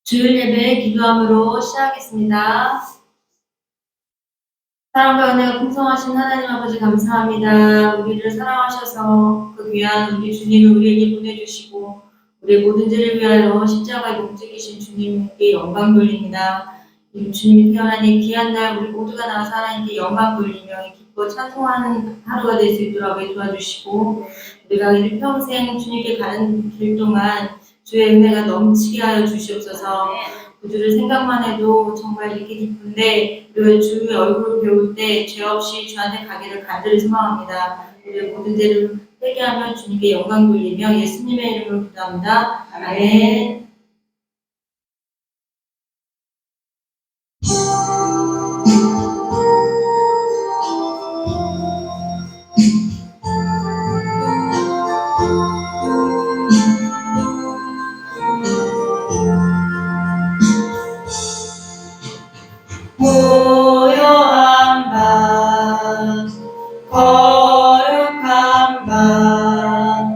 주일 예배 기도함으로 시작하겠습니다. 사랑과 은혜가 풍성하신 하나님 아버지 감사합니다. 우리를 사랑하셔서 그 귀한 우리 주님을 우리에게 보내주시고 우리 모든 죄를 위하여 십자가에 목적이신 주님께 영광 돌립니다. 주님이 태어나니 귀한 날 우리 모두가 나와서 하나님께 영광 돌리며 기뻐 찬송하는 하루가 될 수 있도록 도와주시고 우리가 일평생 주님께 가는 길 동안 주의 은혜가 넘치게 하여 주시옵소서. 구주를 생각만 해도 정말 믿기 기쁜데 우리가 주의 얼굴을 배울 때 죄 없이 주한테 가기를 간절히 소망합니다. 우리의 모든 죄를 회개하며 주님께 영광 돌리며 예수님의 이름으로 기도합니다. 아멘. 고요한 밤, 거룩한 밤,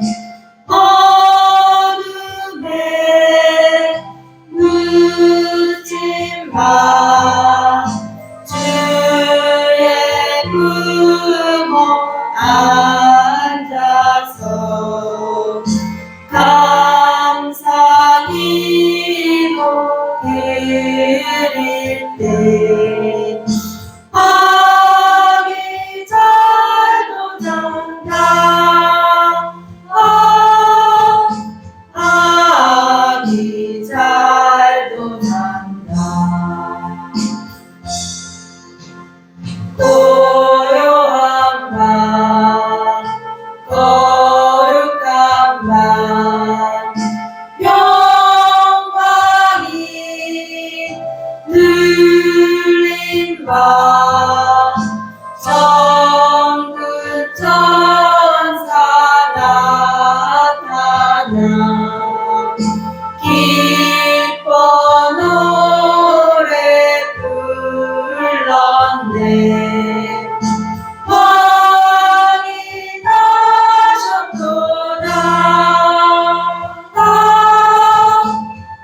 어둠에 묻힌 밤, 주의 품어 앉아서 감사 기도 드릴 때 아기 잘도 잔다 아기 잘도 잔다 고요한 밤 거룩한 밤 영광이 들린 밤 성군 천사 나타나 기뻐 노래 불렀네 왕이 나셨도다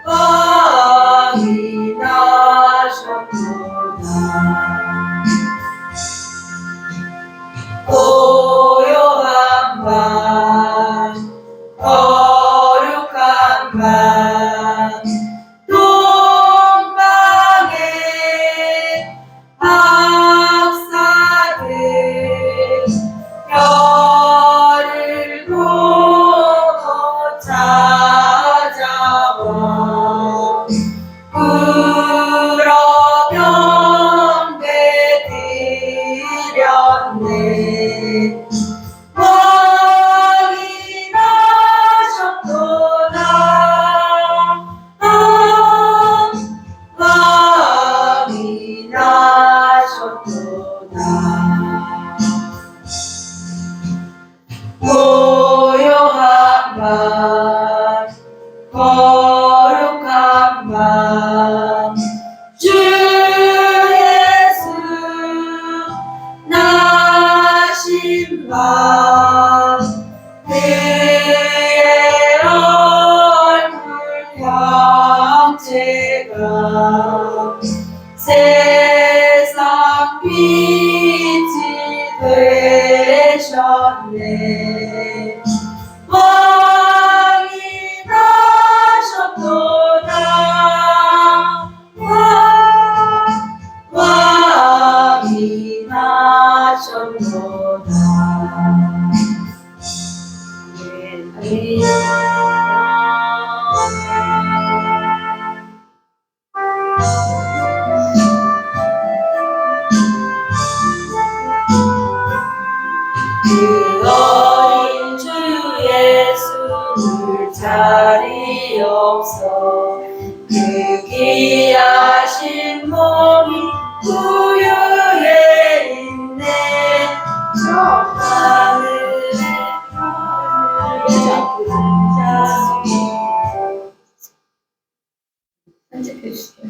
왕이 나셨도다 고요한 밤 거룩한 밤 동방의 박사들 별을 보고 찾아와 불어 경배 드렸네 왕이 나셨도다 왕이 나셨도다 고요한 밤 거룩한 밤 주 예수 나신 밤 그의 얼굴 형체가 세상 빛이 되셨네 왕이 나셨도다 왕이 나셨도다 그 어린 주 예수를 자리 없어 그 귀하신 몸이 구유에 있네 저 하늘에 편집해 주세요.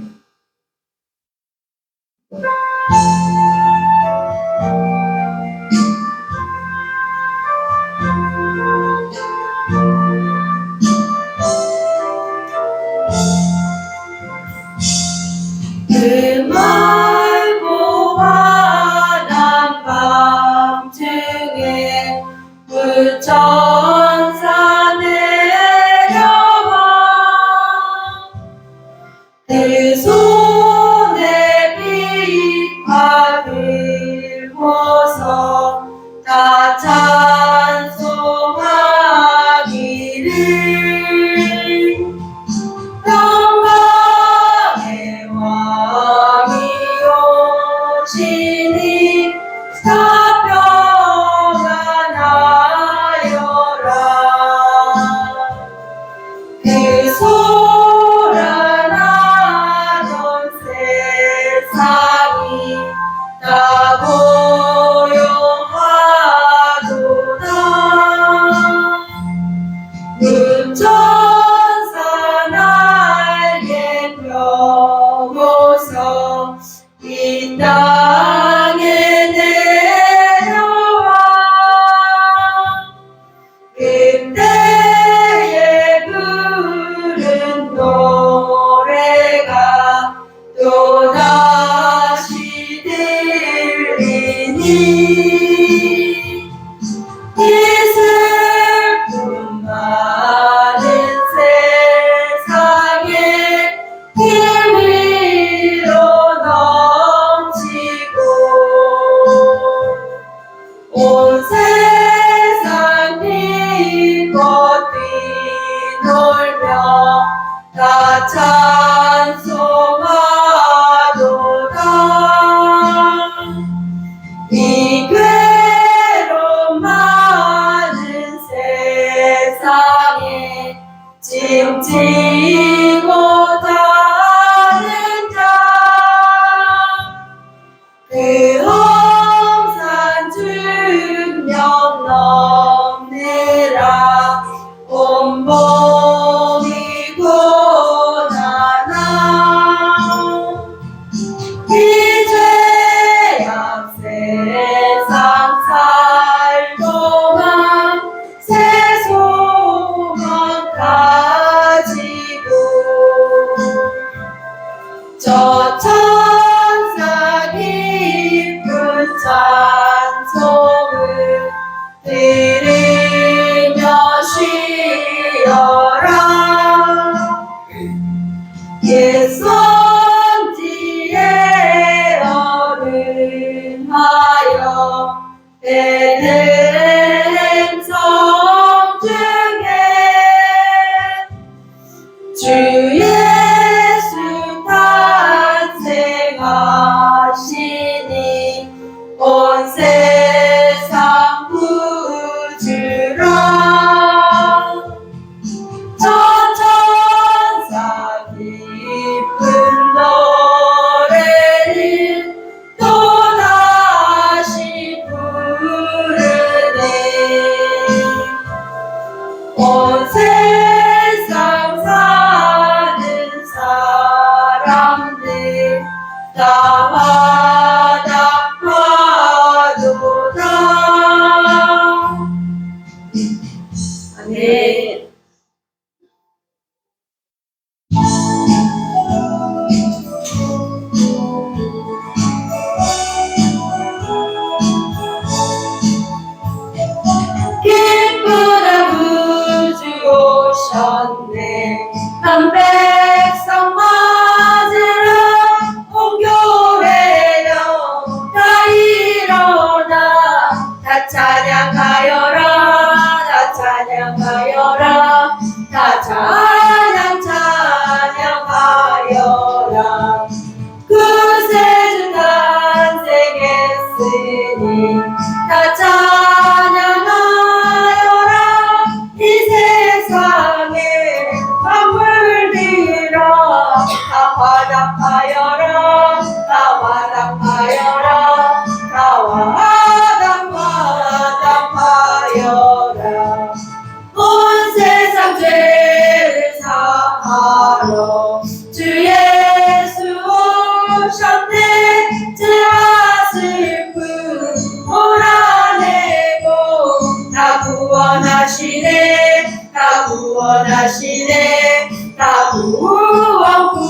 다 찬송하도다. 이 괴로움 많은 세상에 짐지 못하는 자, 그 험산 중력 넘느라 온몸이 고난아, 이 죄악 세상 살동안 새 소망 가지고 저 천사 깊은 찬송을 들으며 쉬어라. 옛 선지에 어른하여 베들레헴 성 중에 주 예수 탄생하시니 온 세상 구주라. 저 천사 깊은 노래를 또다시 부르네. 온 세상 사는 사람들 다 화답하도다. 아멘. 기쁘다 구주 오셨네. 한 백성 맞으라. 온 교회여 다 일어나. 다 찬양하여라. 다 찬양하여라. 다 찬양하여라. 구세주 탄생했으니 다 찬양하여라. 이 세상에 만물들아 다 화답하여라. 다 화답하여라. 다 화답하여라. 온 세상 죄를 사하러 주 예수 오셨네. 죄와 슬픔 몰아내고 다 구원하시네. 다 구원하시네. 다 구원하시네.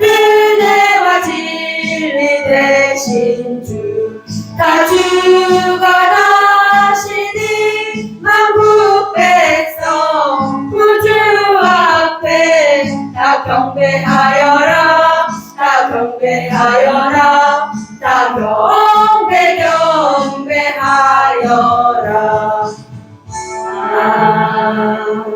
은혜와 진리 되신 주, 다 주가 나시니 만국 백성 구주 앞에 다 경배하여라. 다 경배하여라. 다 경배하여라. 아멘.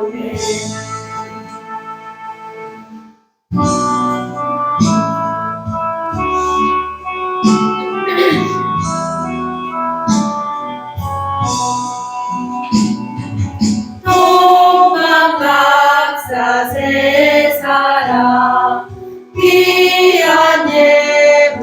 도망박사 세 사람 귀한 예물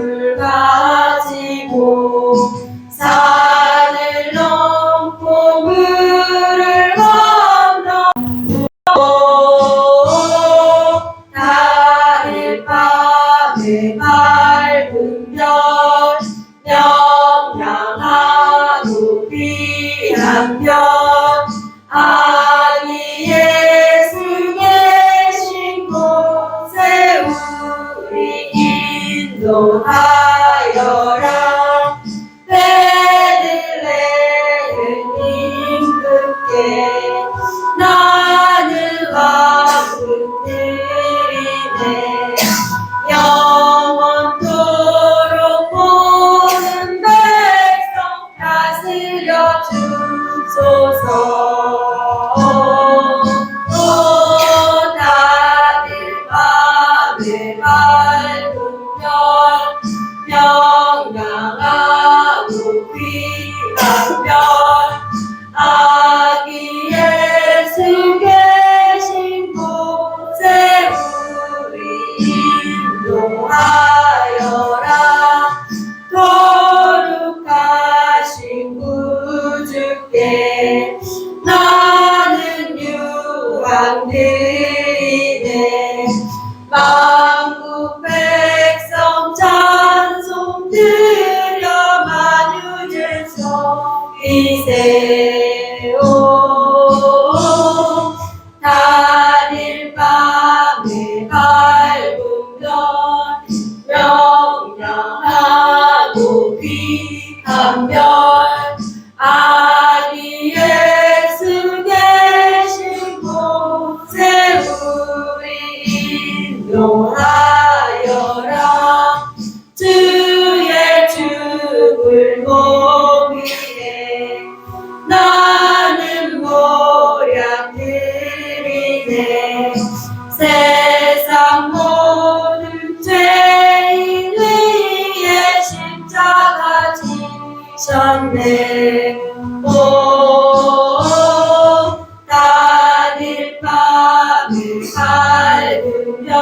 밝은 별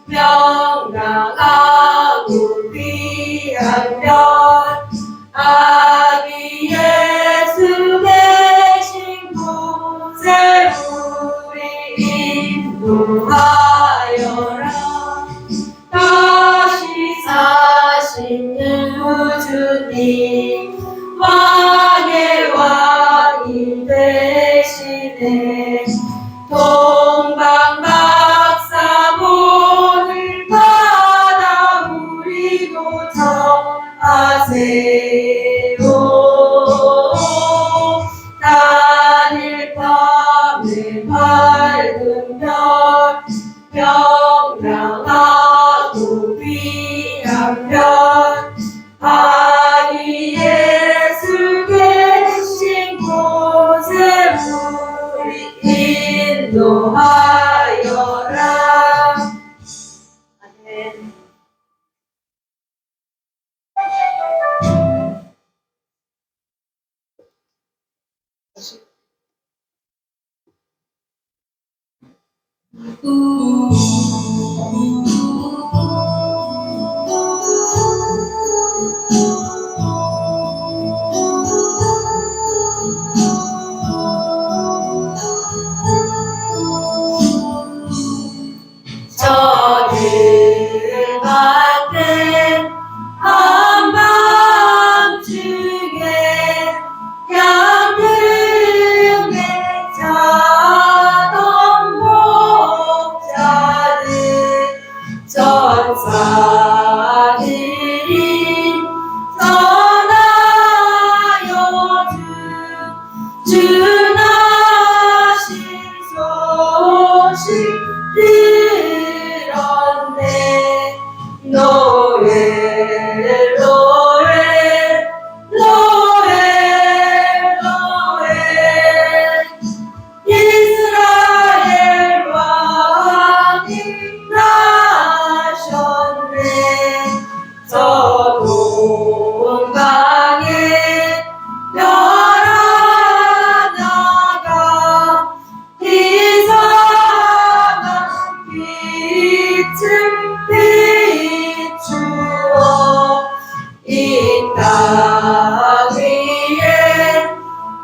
명랑하고 귀한 별 아기 예수 계신 곳에 우리 인도하여라. 다시 사시는 주님 왕의 왕이 되시네. 동방박사 문을 받아 우리도 정하세요. 단일 밤에 밝은 별 명랑하고 귀한 별 아기 예수 계신 곳에 우리 인도하여라. 아멘. 저들 밭에 한밤중에 양등에 자던 목자들 전사들이 전하여 주 나신 소식 들었네. 노엘 노엘 노엘 노엘 이스라엘 왕이 나셨네. 저 동방에 별 하나가 이상한 빛을 비추어 이 땅 위에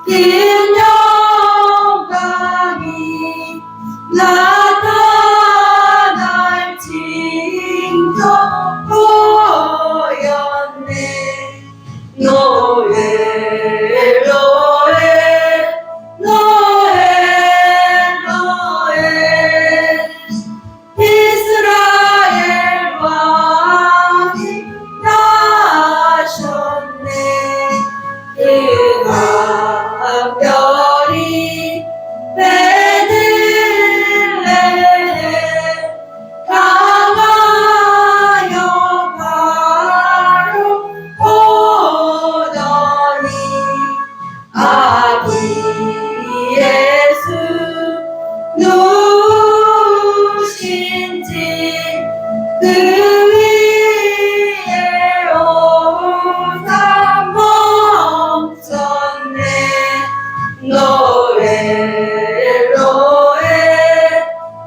긴 영광이 나타날 징조 보였네. 노엘 노엘 노엘 노엘 이스라엘 왕이 나셨네. 그 별이 베들레헴 강하여 바로 오더니 아기 예수 누구신지 그 위에 오사 멈췄네. 노엘 노엘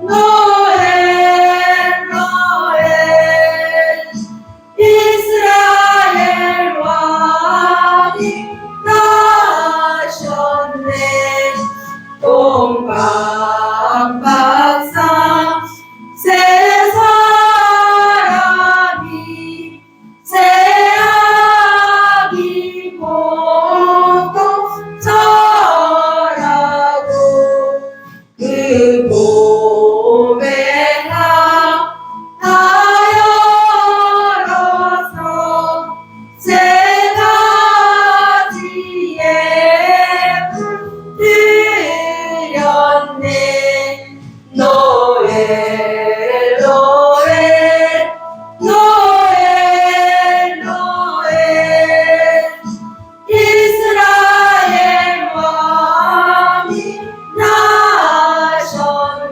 노엘 노엘 이스라엘 왕이 나셨네. 동방박사 세 사람이 새 아기 보고 절하고 그 몸에 하여러서 세 가지의 불 드렸네. 노엘 노엘 노엘 노엘 이스라엘 왕이 나셨네.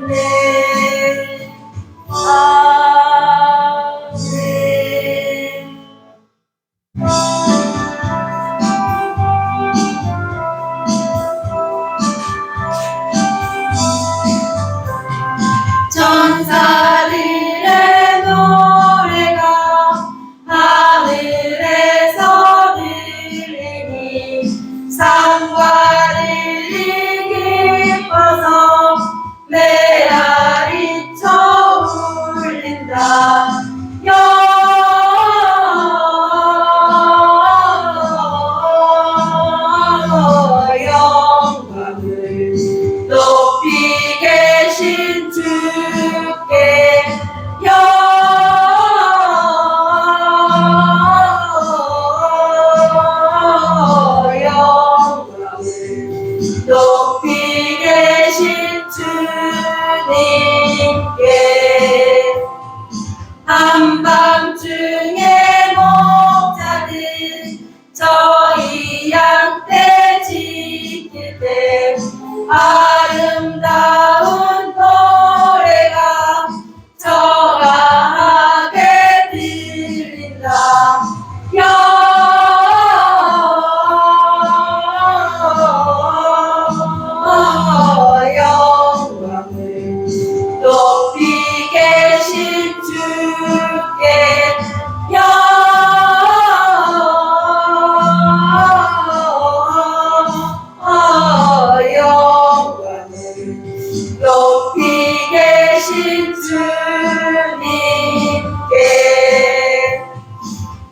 높이 계신 주님께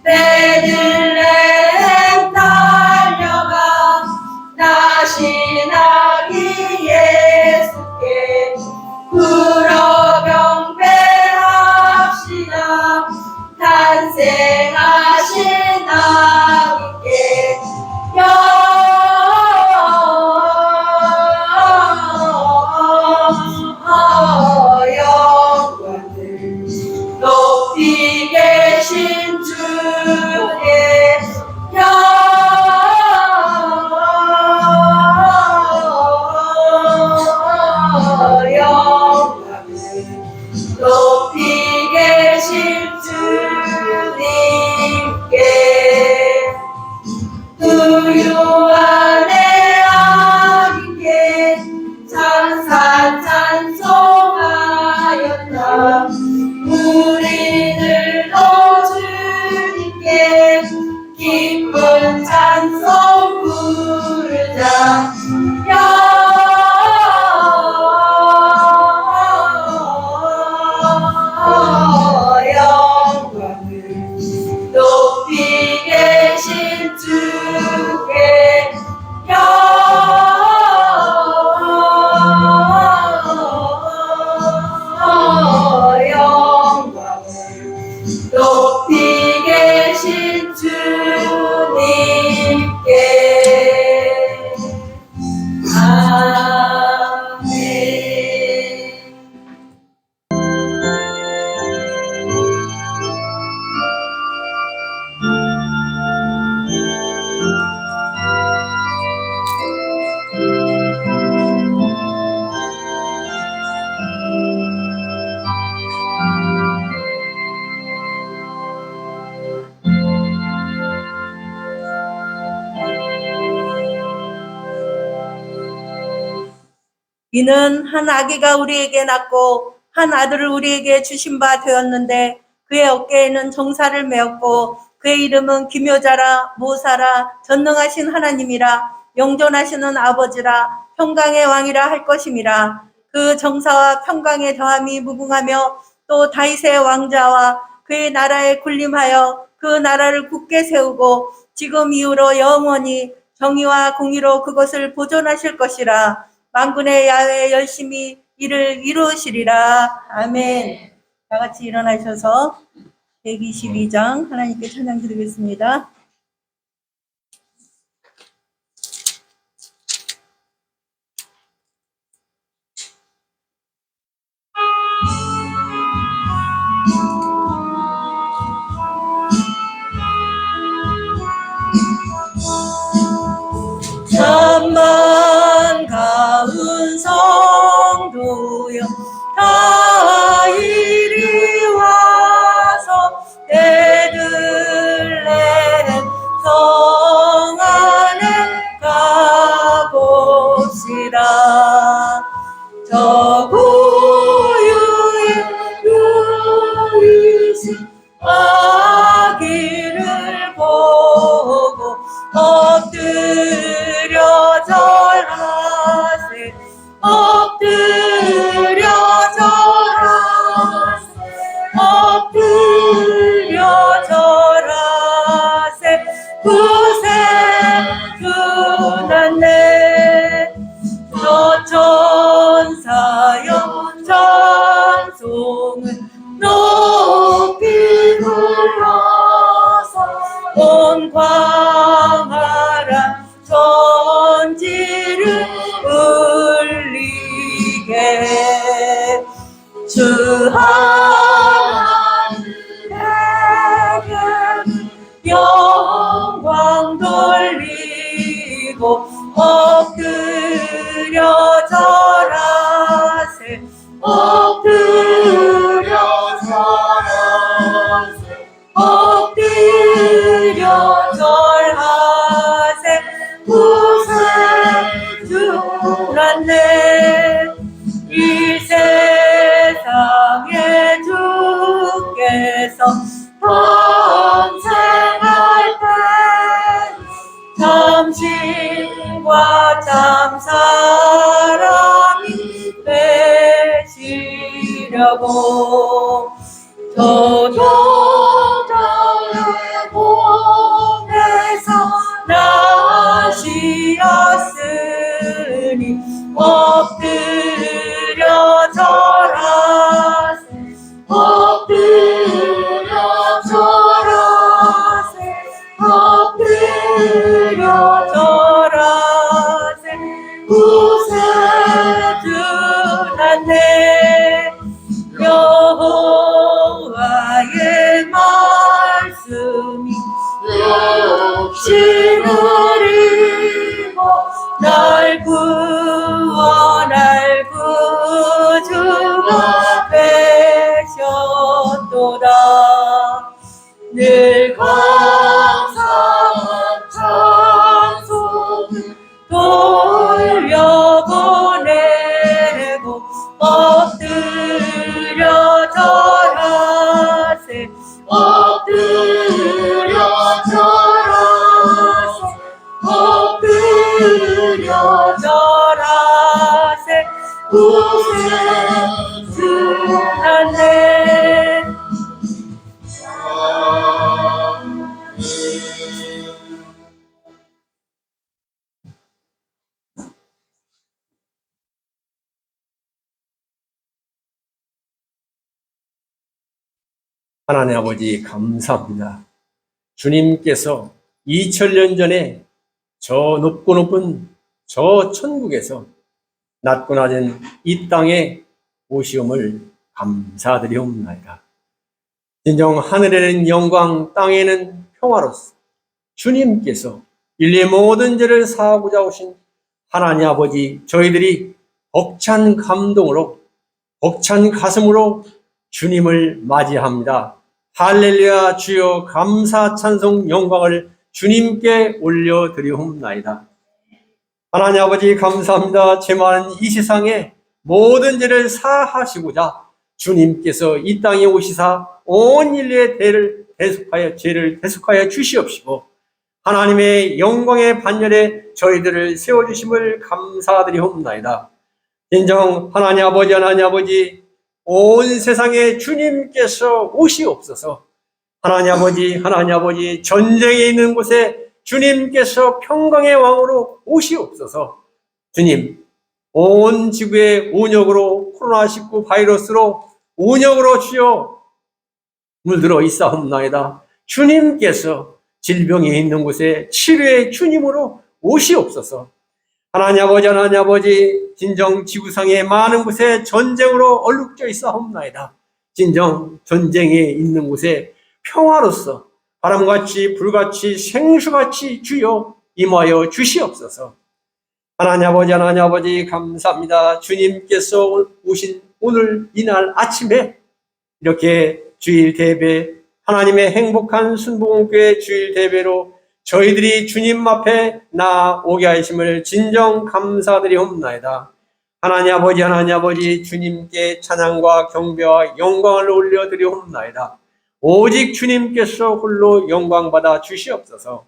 베들레헴 달려가 나신아기 예수께 불어 경배합시다. 탄생하신 아기께 영광을 높이 계신 주의 영광을 높이 계신 주님께 부유한 내 아기께 찬산 찬송하였다. 우리들도 주님께 기쁜 찬송 부르자. 영광을 높이 계신 주께 영광을 높이 계신 주님께 아멘. 이는 한 아기가 우리에게 낳고 한 아들을 우리에게 주신 바 되었는데 그의 어깨에는 정사를 메었고 그의 이름은 기묘자라 모사라 전능하신 하나님이라 영존하시는 아버지라 평강의 왕이라 할 것임이라. 그 정사와 평강의 더함이 무궁하며 또 다윗의 왕자와 그의 나라에 군림하여 그 나라를 굳게 세우고 지금 이후로 영원히 정의와 공의로 그것을 보존하실 것이라. 만군의 야훼 열심히 이를 이루시리라. 아멘. 다 같이 일어나셔서 122장 하나님께 찬양 드리겠습니다. 천만 가운 성도여 다 이리 와서 베들레헴 성 안에 가봅시다. 저 고유의 유리신 아기를 보고 엎드려 절하세 엎드려 절하세 엎드려 절하세 구세주 났네. 저 천사여 찬송을 높이 불러서 온 광활한 천지를 울리게 주 하나님에게 영광 돌리고 엎드려 절하세 엎드려 절하세 엎드려 절하세 구세주 났네. 이 세상의 하려고 저도 저의 몸에서 나시었으니 엎드려 절하세 엎드려 절하세 엎드려 절하세 구세주나네 여호와의 말씀이 욕심을 입어 날 구원할 구주가 되셨도다. 늘 감사한 찬송을 돌려보내고 엎드려 절하세 엎드려 절하세 엎드려 절하세 구세주나네 하나님 아버지 감사합니다. 주님께서 2000년 전에 저 높고 높은 저 천국에서 낮고 낮은 이 땅에 오시음을 감사드리옵나이다. 진정 하늘에는 영광, 땅에는 평화로서 주님께서 인류의 모든 죄를 사하고자 오신 하나님 아버지, 저희들이 벅찬 감동으로 벅찬 가슴으로 주님을 맞이합니다. 할렐루야. 주여 감사 찬송 영광을 주님께 올려드리옵나이다. 하나님 아버지 감사합니다. 제 많은 이 세상에 모든 죄를 사하시고자 주님께서 이 땅에 오시사 온 인류의 죄를 대속하여 주시옵시고 하나님의 영광의 반열에 저희들을 세워주심을 감사드리옵나이다. 인정 하나님 아버지 온 세상에 주님께서 오시옵소서. 하나님 아버지 전쟁에 있는 곳에 주님께서 평강의 왕으로 오시옵소서. 주님, 온 지구의 온역으로 코로나19 바이러스로 온역으로 주여 물들어 있사옵나이다. 주님께서 질병에 있는 곳에 치료의 주님으로 오시옵소서. 하나님 아버지 진정 지구상의 많은 곳에 전쟁으로 얼룩져 있사옵나이다. 진정 전쟁에 있는 곳에 평화로서 바람같이 불같이 생수같이 주여 임하여 주시옵소서. 하나님 아버지 감사합니다. 주님께서 오신 오늘 이날 아침에 이렇게 주일 대배 하나님의 행복한 순복음교회 주일 대배로 저희들이 주님 앞에 나오게 하심을 진정 감사드리옵나이다. 하나님 아버지 주님께 찬양과 경배와 영광을 올려드리옵나이다. 오직 주님께서 홀로 영광받아 주시옵소서.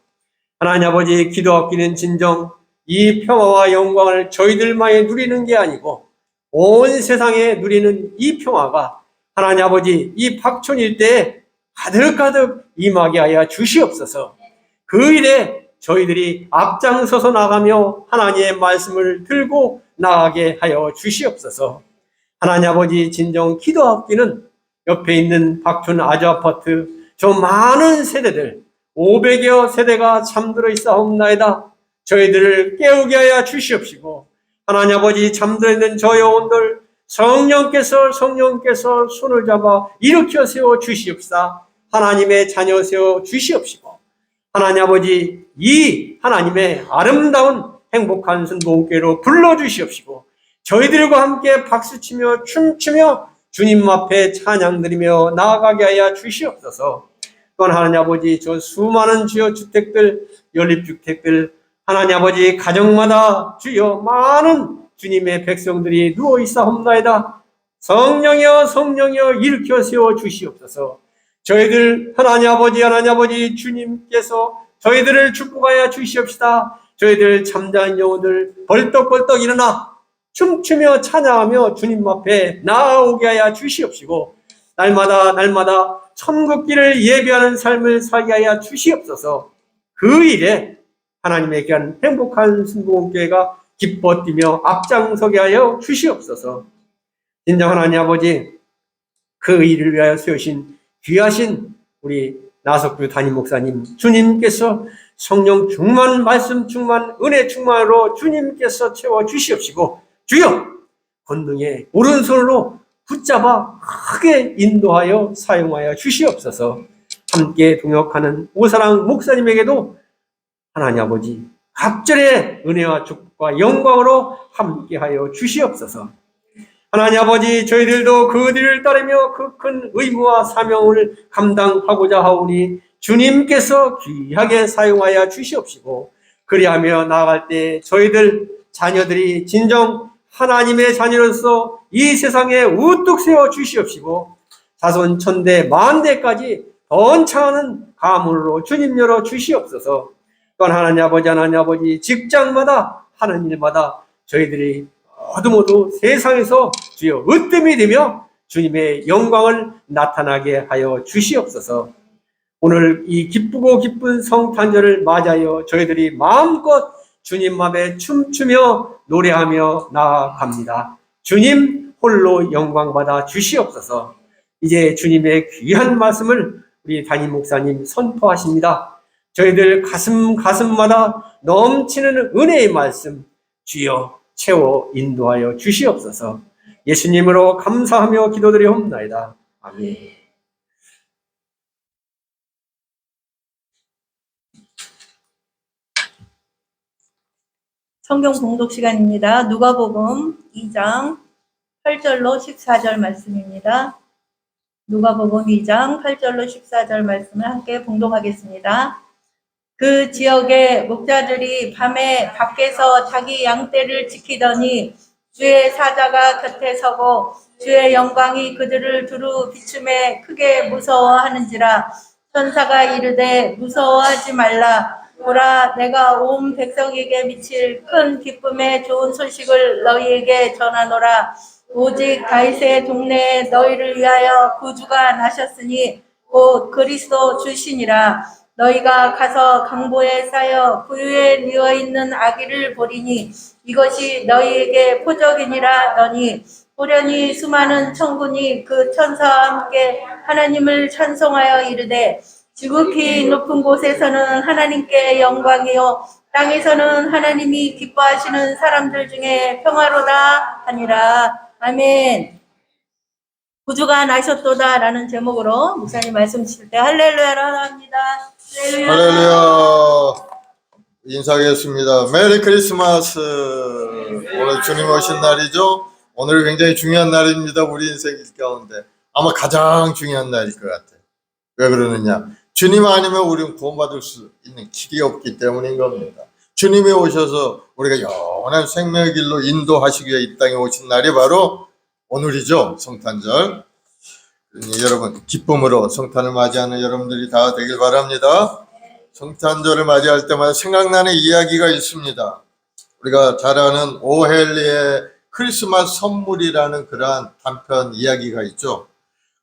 하나님 아버지 기도하기는 진정 이 평화와 영광을 저희들만이 누리는 게 아니고 온 세상에 누리는 이 평화가 하나님 아버지 이 박촌 일대에 가득가득 임하게 하여 주시옵소서. 그 일에 저희들이 앞장서서 나가며 하나님의 말씀을 들고 나가게 하여 주시옵소서. 하나님 아버지 진정 기도하기는 옆에 있는 박촌 아주아파트 저 많은 세대들 500여 세대가 잠들어 있사옵나이다. 저희들을 깨우게 하여 주시옵시고 하나님 아버지 잠들어 있는 저 영혼들 성령께서 손을 잡아 일으켜 세워 주시옵사. 하나님의 자녀 세워 주시옵시고 하나님 아버지 이 하나님의 아름다운 행복한 순복음교회로 불러주시옵시고 저희들과 함께 박수치며 춤추며 주님 앞에 찬양드리며 나아가게 하여 주시옵소서. 또한 하나님 아버지 저 수많은 주여 주택들 연립주택들 하나님 아버지 가정마다 주여 많은 주님의 백성들이 누워 있사옵나이다. 성령이여 일으켜 세워 주시옵소서. 저희들 하나님 아버지 주님께서 저희들을 축복하여 주시옵시다. 저희들 잠자는 영혼들 벌떡벌떡 일어나 춤추며 찬양하며 주님 앞에 나아오게 하여 주시옵시고 날마다 천국길을 예배하는 삶을 살게 하여 주시옵소서. 그 일에 하나님의 귀한 행복한 순복음교회가 기뻐 뛰며 앞장서게 하여 주시옵소서. 진정 하나님 아버지, 그 일을 위하여 세우신 귀하신 우리 나석규 담임 목사님, 주님께서 성령 충만, 말씀 충만, 은혜 충만으로 주님께서 채워 주시옵시고 주여 권능의 오른손으로 붙잡아 크게 인도하여 사용하여 주시옵소서. 함께 동역하는 오사랑 목사님에게도 하나님 아버지 갑절의 은혜와 축복과 영광으로 함께하여 주시옵소서. 하나님 아버지, 저희들도 그들을 따르며 그 큰 의무와 사명을 감당하고자 하오니 주님께서 귀하게 사용하여 주시옵시고 그리하며 나아갈 때 저희들 자녀들이 진정 하나님의 자녀로서 이 세상에 우뚝 세워 주시옵시고 자손 천대 만대까지 번창하는 가문으로 주님 열어 주시옵소서. 또한 하나님 아버지 직장마다 하는 일마다 저희들이 모두 세상에서 주여 으뜸이 되며 주님의 영광을 나타나게 하여 주시옵소서. 오늘 이 기쁘고 기쁜 성탄절을 맞이하여 저희들이 마음껏 주님 앞에 춤추며 노래하며 나아갑니다. 주님 홀로 영광받아 주시옵소서. 이제 주님의 귀한 말씀을 우리 담임 목사님 선포하십니다. 저희들 가슴마다 넘치는 은혜의 말씀 주여 채워 인도하여 주시옵소서. 예수님으로 감사하며 기도드리옵나이다. 아멘. 성경 봉독 시간입니다. 누가복음 2장 8절로 14절 말씀입니다. 누가복음 2장 8절로 14절 말씀을 함께 봉독하겠습니다. 그 지역의 목자들이 밤에 밖에서 자기 양떼를 지키더니 주의 사자가 곁에 서고 주의 영광이 그들을 두루 비춤에 크게 무서워하는지라. 천사가 이르되 무서워하지 말라. 보라, 내가 온 백성에게 미칠 큰 기쁨의 좋은 소식을 너희에게 전하노라. 오직 다윗의 동네에 너희를 위하여 구주가 나셨으니 곧 그리스도 주시니라. 너희가 가서 강보에 쌓여 구유에 누워있는 아기를 보리니 이것이 너희에게 표적이니라. 너니 호련히 수많은 천군이 그 천사와 함께 하나님을 찬송하여 이르되 지극히 높은 곳에서는 하나님께 영광이요 땅에서는 하나님이 기뻐하시는 사람들 중에 평화로다 하니라. 아멘. 구주가 나셨도다 라는 제목으로 목사님 말씀 주실 때 할렐루야라 합니다. 할렐루야. 인사하겠습니다. 메리 크리스마스. 오늘 주님 오신 날이죠. 오늘 굉장히 중요한 날입니다. 우리 인생 가운데 아마 가장 중요한 날일 것 같아요. 왜 그러느냐? 주님 아니면 우리는 구원받을 수 있는 길이 없기 때문인 겁니다. 주님이 오셔서 우리가 영원한 생명의 길로 인도하시기 위해 이 땅에 오신 날이 바로 오늘이죠. 성탄절. 여러분 기쁨으로 성탄을 맞이하는 여러분들이 다 되길 바랍니다. 성탄절을 맞이할 때마다 생각나는 이야기가 있습니다. 우리가 잘 아는 오헬리의 크리스마스 선물이라는 그러한 단편 이야기가 있죠.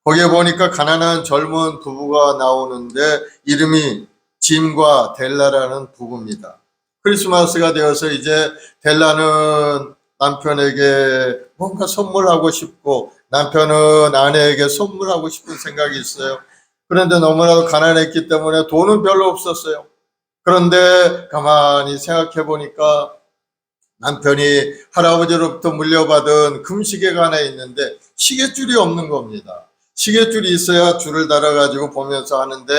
거기에 보니까 가난한 젊은 부부가 나오는데 이름이 짐과 델라라는 부부입니다. 크리스마스가 되어서 이제 델라는 남편에게 뭔가 선물하고 싶고 남편은 아내에게 선물하고 싶은 생각이 있어요. 그런데 너무나도 가난했기 때문에 돈은 별로 없었어요. 그런데 가만히 생각해 보니까 남편이 할아버지로부터 물려받은 금시계가 하나 있는데 시계줄이 없는 겁니다. 시계줄이 있어야 줄을 달아가지고 보면서 하는데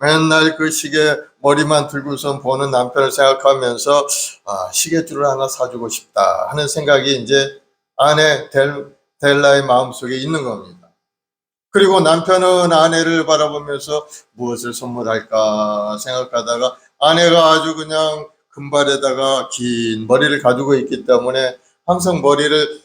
맨날 그 시계 머리만 들고선 보는 남편을 생각하면서 시계줄을 하나 사주고 싶다 하는 생각이 이제 아내 델라의 마음속에 있는 겁니다. 그리고 남편은 아내를 바라보면서 무엇을 선물할까 생각하다가 아내가 아주 그냥 금발에다가 긴 머리를 가지고 있기 때문에 항상 머리를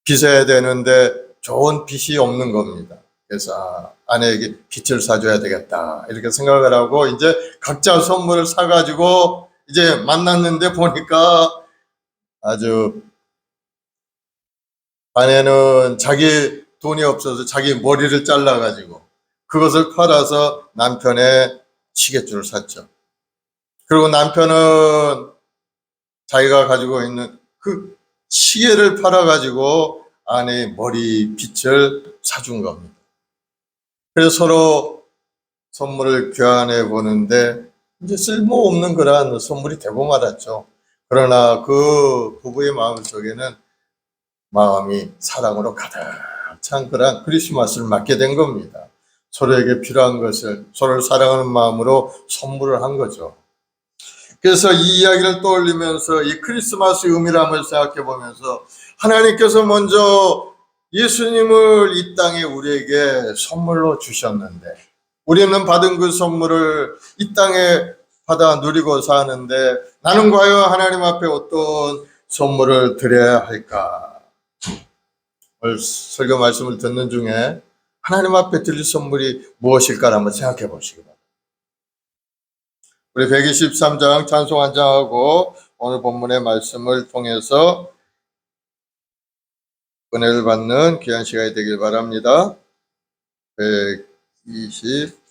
빗어야 되는데 좋은 빗이 없는 겁니다. 그래서 아내에게 빗을 사줘야 되겠다 이렇게 생각을 하고 이제 각자 선물을 사가지고 이제 만났는데 보니까 아주 아내는 자기 돈이 없어서 자기 머리를 잘라가지고 그것을 팔아서 남편의 시계줄을 샀죠. 그리고 남편은 자기가 가지고 있는 그 시계를 팔아가지고 아내의 머리빗을 사준 겁니다. 그래서 서로 선물을 교환해 보는데 이제 쓸모없는 그러한 선물이 되고 말았죠. 그러나 그 부부의 마음속에는 마음이 사랑으로 가득 찬 그러한 크리스마스를 맞게 된 겁니다. 서로에게 필요한 것을 서로를 사랑하는 마음으로 선물을 한 거죠. 그래서 이 이야기를 떠올리면서 이 크리스마스 의미를 한번 생각해 보면서 하나님께서 먼저 예수님을 이 땅에 우리에게 선물로 주셨는데 우리는 받은 그 선물을 이 땅에 받아 누리고 사는데 나는 과연 하나님 앞에 어떤 선물을 드려야 할까? 오늘 설교 말씀을 듣는 중에 하나님 앞에 드릴 선물이 무엇일까 한번 생각해 보시기 바랍니다. 우리 123장 찬송 한 장하고 오늘 본문의 말씀을 통해서 은혜를 받는 귀한 시간이 되길 바랍니다. 120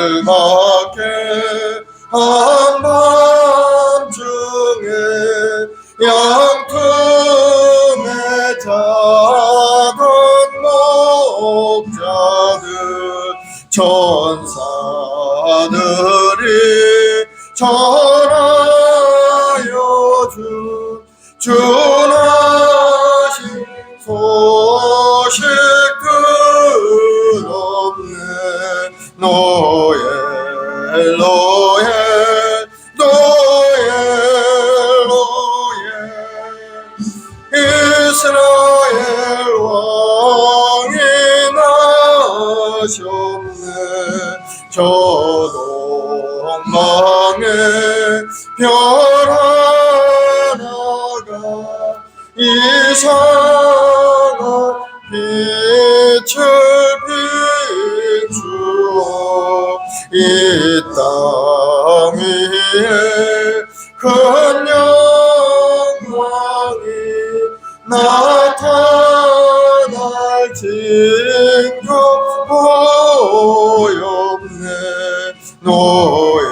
저들밖에 한밤중에 양틈에 자던 목자들 천사들이 전하여 주나신 소식 들었네. 노엘 이스라엘 왕이 나셨네. 저 동방에 별 하나가 이상한 빛을 비추어 이 땅 위에 큰 영광이 나타날 징조 보였네. 노엘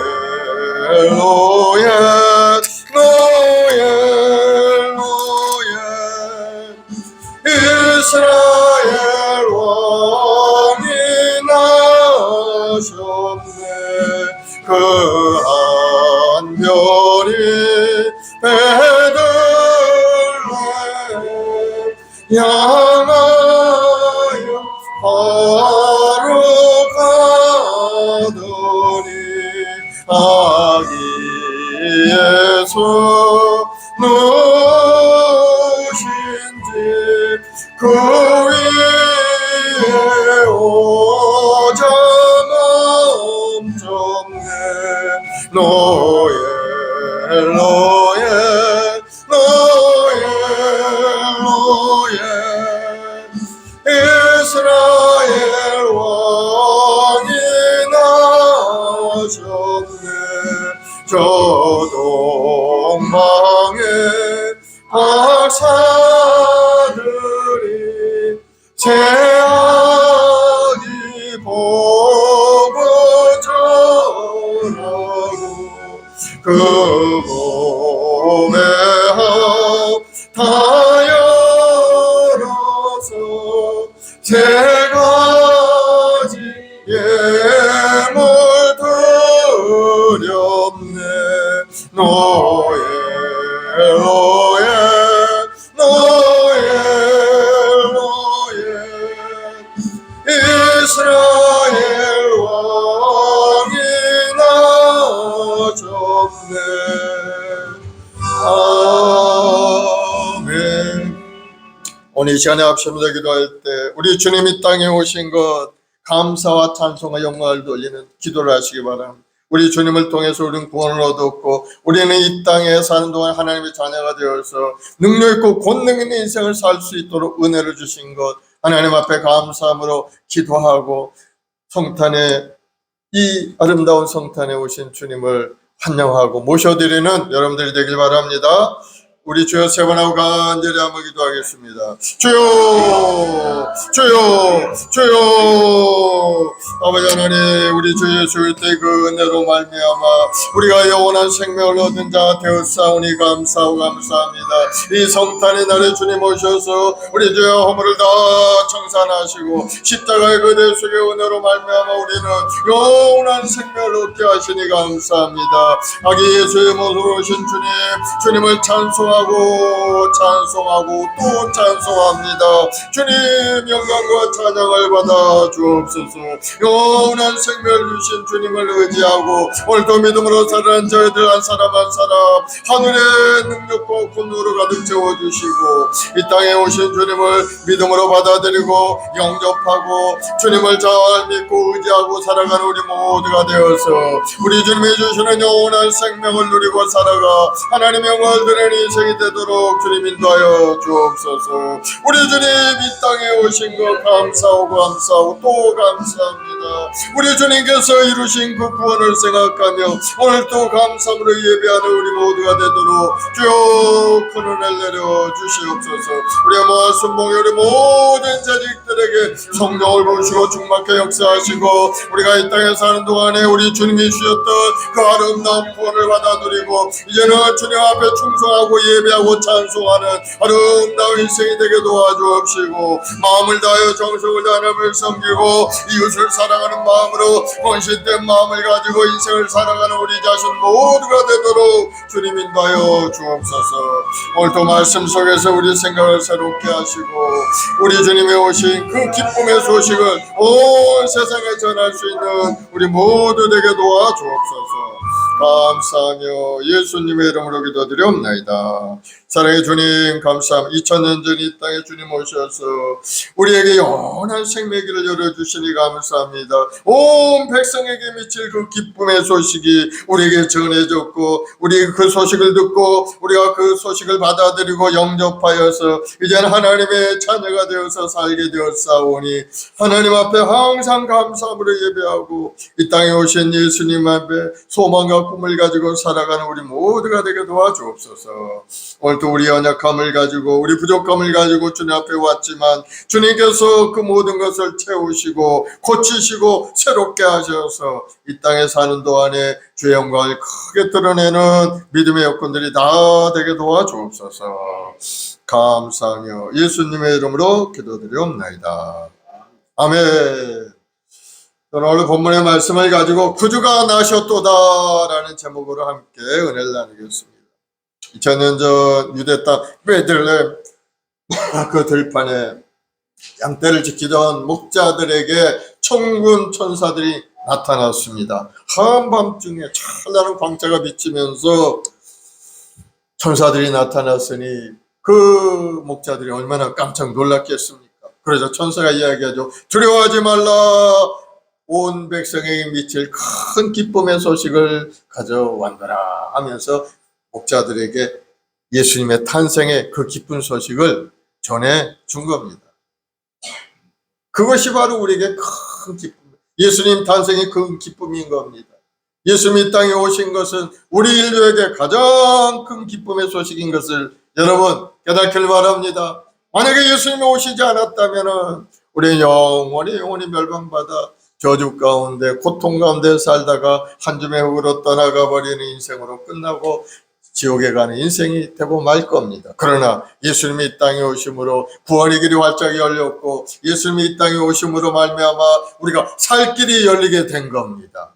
이스라엘 왕이 나셨네. 그 한 별이 베들레헴 향하여 바로 가더니 아기 예수 누신지 그 위에 오자 멈췄네. 노엘 이스라엘 왕이 나셨네. 저 동방에 박사들이 새아기 보고 전하고 그 몸에 다 열어서 세 가지 예물 드렸네. 노엘 이스라엘 왕이 나셨네. 아멘. 오늘 이 시간에 합심으로 기도할 때 우리 주님이 땅에 오신 것 감사와 찬송과 영광을 돌리는 기도를 하시기 바랍니다. 우리 주님을 통해서 우리는 구원을 얻었고 우리는 이 땅에 사는 동안 하나님의 자녀가 되어서 능력 있고 권능 있는 인생을 살 수 있도록 은혜를 주신 것 하나님 앞에 감사함으로 기도하고 성탄에 이 아름다운 성탄에 오신 주님을 환영하고 모셔드리는 여러분들이 되길 바랍니다. 우리 주여 세 번 하고 간절히 한번 기도하겠습니다. 주여 주여 주여 아버지 하나님 우리 주 예수 그리스도의 그 은혜로 말미암아 우리가 영원한 생명을 얻은 자 되었사오니 감사하고 감사합니다. 이 성탄의 날에 주님 오셔서 우리 주여 허물을 다 청산하시고 십자가의 그 대속의 은혜로 말미암아 우리는 영원한 생명을 얻게 하시니 감사합니다. 아기 예수의 모습으로 오신 주님을 찬송하고 또 찬송합니다. 주님 영광과 찬양을 받아 주옵소서. 영원한 생명을 주신 주님을 의지하고 오늘도 믿음으로 살아가는 저희들 한 사람 한 사람 하늘의 능력과 권능으로 가득 채워주시고 이 땅에 오신 주님을 믿음으로 받아들이고 영접하고 주님을 잘 믿고 의지하고 살아가는 우리 모두가 되어서 우리 주님이 주시는 영원한 생명을 누리고 살아가 하나님의 영광을 드리는 인생이 되도록 주님 인도하여 주옵소서. 우리 주님 이 땅에 오신 것 감사하고 또 감사합니다. 우리 주님께서 이루신 그 구원을 생각하며 오늘 또 감사함으로 예배하는 우리 모두가 되도록 주여 큰 은혜를 내려 주시옵소서. 우리의 모아 순봉의 우리 모든 자식들에게 성령을 부으시고 충만케 역사하시고 우리가 이 땅에 사는 동안에 우리 주님이 주셨던 그 아름다운 구원을 받아 누리고 이제는 주님 앞에 충성하고 예배하고 찬송하는 아름다운 인생이 되게 도와주옵시고 마음을 다하여 정성을 다하여 하나님을 섬기고 이웃을 사랑하는 마음으로 헌신된 마음을 가지고 인생을 살아가는 우리 자신 모두가 되도록 주님 인도하여 주옵소서. 오늘도 말씀 속에서 우리 생각을 새롭게 하시고 우리 주님이 오신 그 기쁨의 소식을 온 세상에 전할 수 있는 우리 모두에게 도와주옵소서. 감사하며 예수님의 이름으로 기도드리옵나이다. 사랑의 주님 감사합니다. 2000년 전 이 땅에 주님 오셔서 우리에게 영원한 생명길을 열어주시니 감사합니다. 온 백성에게 미칠 그 기쁨의 소식이 우리에게 전해졌고 우리 그 소식을 듣고 우리가 그 소식을 받아들이고 영접하여서 이제는 하나님의 자녀가 되어서 살게 되었사오니 하나님 앞에 항상 감사함으로 예배하고 이 땅에 오신 예수님 앞에 소망과 꿈을 가지고 살아가는 우리 모두가 되게 도와주옵소서. 오늘도 우리 연약함을 가지고 우리 부족함을 가지고 주님 앞에 왔지만 주님께서 그 모든 것을 채우시고 고치시고 새롭게 하셔서 이 땅에 사는 동안에 주의 영광을 크게 드러내는 믿음의 여건들이 다 되게 도와주옵소서. 감사하며 예수님의 이름으로 기도드리옵나이다. 아멘. 오늘 본문의 말씀을 가지고 구주가 나셨도다라는 제목으로 함께 은혜를 나누겠습니다. 2000년 전 유대 땅 베들레헴 그 들판에 양떼를 지키던 목자들에게 천군 천사들이 나타났습니다. 한밤중에 찬란한 광채가 비치면서 천사들이 나타났으니 그 목자들이 얼마나 깜짝 놀랐겠습니까? 그래서 천사가 이야기하죠. 두려워하지 말라. 온 백성에게 미칠 큰 기쁨의 소식을 가져왔노라 하면서 목자들에게 예수님의 탄생의 그 기쁜 소식을 전해준 겁니다. 그것이 바로 우리에게 큰 기쁨, 예수님 탄생의 큰 기쁨인 겁니다. 예수님이 이 땅에 오신 것은 우리 인류에게 가장 큰 기쁨의 소식인 것을 여러분 깨닫길 바랍니다. 만약에 예수님이 오시지 않았다면 우리는 영원히 멸망받아 저주 가운데 고통 가운데 살다가 한 줌의 흙으로 떠나가 버리는 인생으로 끝나고 지옥에 가는 인생이 되고 말 겁니다. 그러나 예수님이 이 땅에 오심으로 구원의 길이 활짝 열렸고 예수님이 이 땅에 오심으로 말미암아 우리가 살 길이 열리게 된 겁니다.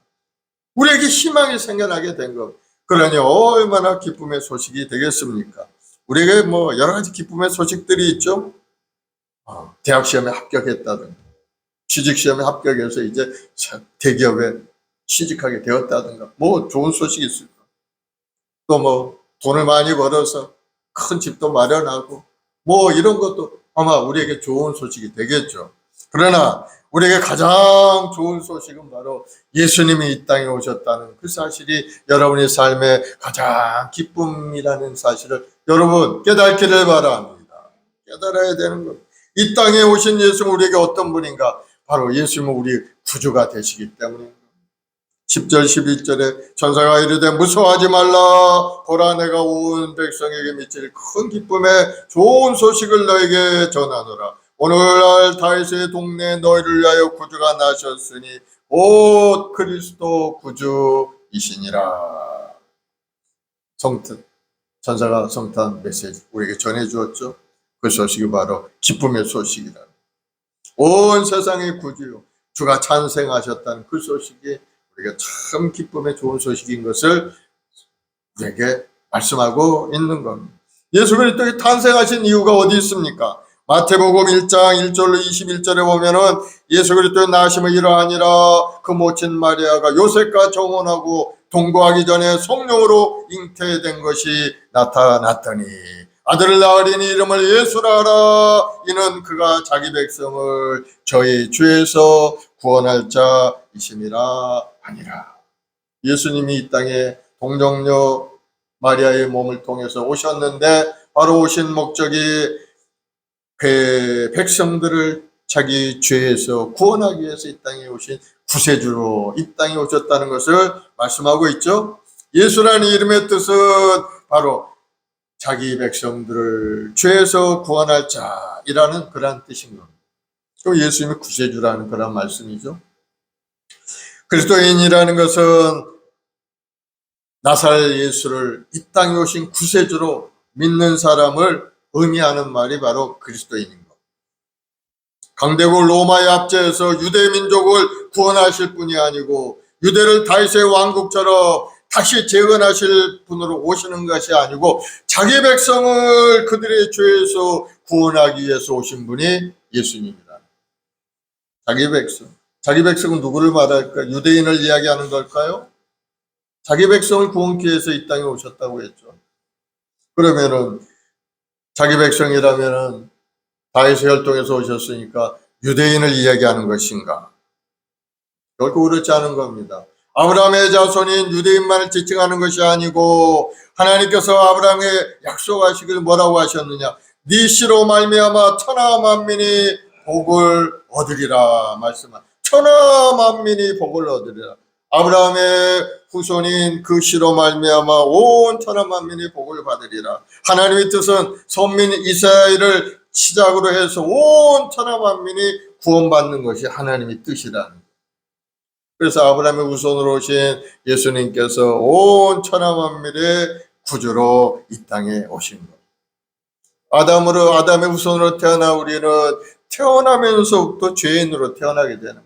우리에게 희망이 생겨나게 된 겁니다. 그러니 얼마나 기쁨의 소식이 되겠습니까? 우리에게 뭐 여러 가지 기쁨의 소식들이 있죠. 대학 시험에 합격했다든가 취직시험에 합격해서 이제 대기업에 취직하게 되었다든가 뭐 좋은 소식이 있을까? 또 뭐 돈을 많이 벌어서 큰 집도 마련하고 뭐 이런 것도 아마 우리에게 좋은 소식이 되겠죠. 그러나 우리에게 가장 좋은 소식은 바로 예수님이 이 땅에 오셨다는 그 사실이 여러분의 삶의 가장 기쁨이라는 사실을 여러분 깨닫기를 바랍니다. 깨달아야 되는 겁니다. 이 땅에 오신 예수는 우리에게 어떤 분인가? 바로 예수님은 우리 구주가 되시기 때문입니다. 10절 11절에 천사가 이르되 무서워하지 말라. 보라 내가 온 백성에게 미칠 큰 기쁨의 좋은 소식을 너에게 전하노라. 오늘날 다윗의 동네에 너희를 위하여 구주가 나셨으니 곧 그리스도 구주이시니라. 천사가 성탄 메시지 우리에게 전해주었죠. 그 소식이 바로 기쁨의 소식이라. 온 세상의 구주요 주가 찬생하셨다는 그 소식이 우리가 참 기쁨의 좋은 소식인 것을 우리에게 말씀하고 있는 겁니다. 예수 그리스도의 탄생하신 이유가 어디 있습니까? 마태복음 1장 1절로 21절에 보면은 예수 그리스도의 나심은 이러하니라. 그 모친 마리아가 요셉과 정혼하고 동거하기 전에 성령으로 잉태된 것이 나타났더니 아들을 낳으리니 이름을 예수라 하라. 이는 그가 자기 백성을 저희 죄에서 구원할 자이심이라 하니라. 예수님이 이 땅에 동정녀 마리아의 몸을 통해서 오셨는데 바로 오신 목적이 백성들을 자기 죄에서 구원하기 위해서 이 땅에 오신 구세주로 이 땅에 오셨다는 것을 말씀하고 있죠. 예수라는 이름의 뜻은 바로 자기 백성들을 죄에서 구원할 자이라는 그런 뜻인 겁니다. 또 예수님이 구세주라는 그런 말씀이죠. 그리스도인이라는 것은 나사렛 예수를 이 땅에 오신 구세주로 믿는 사람을 의미하는 말이 바로 그리스도인인 것. 강대국 로마의 압제에서 유대 민족을 구원하실 분이 아니고 유대를 다윗의 왕국처럼 다시 재건하실 분으로 오시는 것이 아니고 자기 백성을 그들의 죄에서 구원하기 위해서 오신 분이 예수님이다. 자기 백성은 누구를 말할까? 유대인을 이야기하는 걸까요? 자기 백성을 구원하기 위해서 이 땅에 오셨다고 했죠. 그러면은 자기 백성이라면은 다윗의 혈통에서 오셨으니까 유대인을 이야기하는 것인가? 결코 그렇지 않은 겁니다. 아브라함의 자손인 유대인만을 지칭하는 것이 아니고 하나님께서 아브라함에게 약속하시길 뭐라고 하셨느냐? 네 씨로 말미암아 천하 만민이 복을 얻으리라 말씀한. 천하 만민이 복을 얻으리라. 아브라함의 후손인 그 씨로 말미암아 온 천하 만민이 복을 받으리라. 하나님의 뜻은 선민 이스라엘을 시작으로 해서 온 천하 만민이 구원받는 것이 하나님의 뜻이라는. 그래서 아브라함의 후손으로 오신 예수님께서 온 천하 만민의 구주로 이 땅에 오신 것. 아담의 후손으로 태어나 우리는 태어나면서부터 죄인으로 태어나게 되는 것.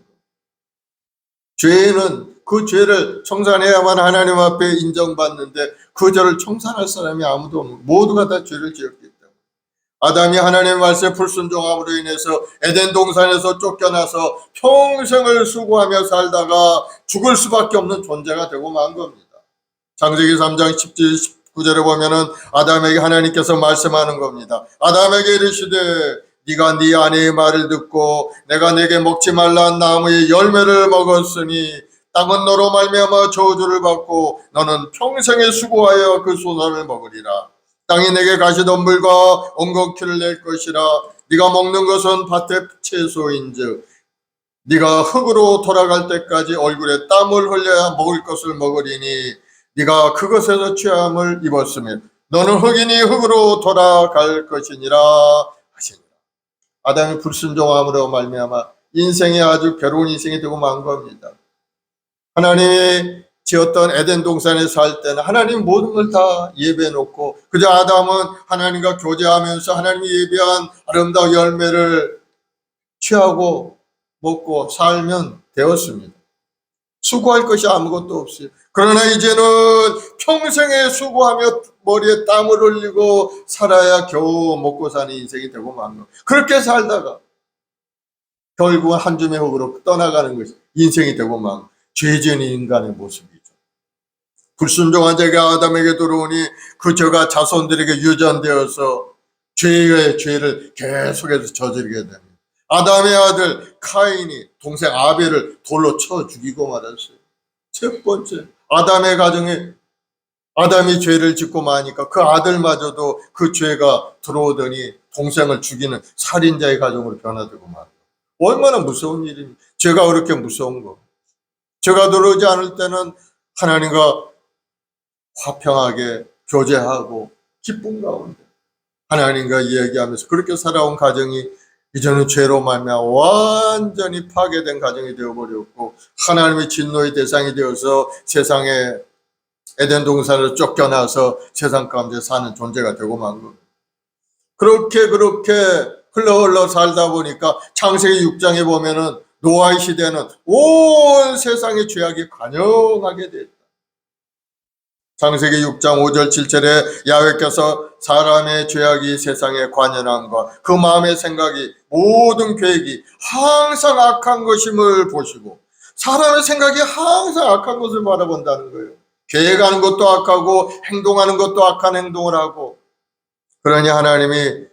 죄인은 그 죄를 청산해야만 하나님 앞에 인정받는데 그 죄를 청산할 사람이 아무도 없는, 모두가 다 죄를 지었기 때문에 아담이 하나님의 말씀에 불순종함으로 인해서 에덴 동산에서 쫓겨나서 평생을 수고하며 살다가 죽을 수밖에 없는 존재가 되고 만 겁니다. 창세기 3장 10절 19절에 보면은 아담에게 하나님께서 말씀하는 겁니다. 아담에게 이르시되 네가 네 아내의 말을 듣고 내가 내게 먹지 말라 나무의 열매를 먹었으니 땅은 너로 말미암아 저주를 받고 너는 평생에 수고하여 그 소산을 먹으리라. 땅이 내게 가시덤불과 엉겅퀴를 낼 것이라. 네가 먹는 것은 밭의 채소인즉 네가 흙으로 돌아갈 때까지 얼굴에 땀을 흘려야 먹을 것을 먹으리니 네가 그것에서 취함을 입었으면 너는 흙이니 흙으로 돌아갈 것이니라 하시니라. 아담이 불순종함으로 말미암아 인생이 아주 괴로운 인생이 되고 만 겁니다. 하나님이 지었던 에덴 동산에 살 때는 하나님 모든 걸 다 예배해 놓고 그저 아담은 하나님과 교제하면서 하나님이 예비한 아름다운 열매를 취하고 먹고 살면 되었습니다. 수고할 것이 아무것도 없어요. 그러나 이제는 평생에 수고하며 머리에 땀을 흘리고 살아야 겨우 먹고 사는 인생이 되고 만 거. 그렇게 살다가 결국은 한 줌의 흙으로 떠나가는 것이 인생이 되고 만 거. 죄 지은 인간의 모습이죠. 불순종한 자가 아담에게 들어오니 그 죄가 자손들에게 유전되어서 죄의 죄를 계속해서 저지르게 됩니다. 아담의 아들 카인이 동생 아벨을 돌로 쳐 죽이고 말았어요. 첫 번째, 아담의 가정에 아담이 죄를 짓고 마니까 그 아들마저도 그 죄가 들어오더니 동생을 죽이는 살인자의 가정으로 변화되고 말이에요. 얼마나 무서운 일입니까? 죄가 그렇게 무서운 거. 죄가 들어오지 않을 때는 하나님과 화평하게 교제하고 기쁨 가운데 하나님과 이야기하면서 그렇게 살아온 가정이 이제는 죄로 말미암아 완전히 파괴된 가정이 되어버렸고 하나님의 진노의 대상이 되어서 세상에 에덴 동산을 쫓겨나서 세상 가운데 사는 존재가 되고 만 겁니다. 그렇게 흘러 살다 보니까 창세기 6장에 보면은 노아의 시대는 온 세상의 죄악이 관영하게 됐다. 창세기 6장 5절 7절에 야훼께서 사람의 죄악이 세상에 관연함과 그 마음의 생각이 모든 계획이 항상 악한 것임을 보시고 사람의 생각이 항상 악한 것을 바라본다는 거예요. 계획하는 것도 악하고 행동하는 것도 악한 행동을 하고 그러니 하나님이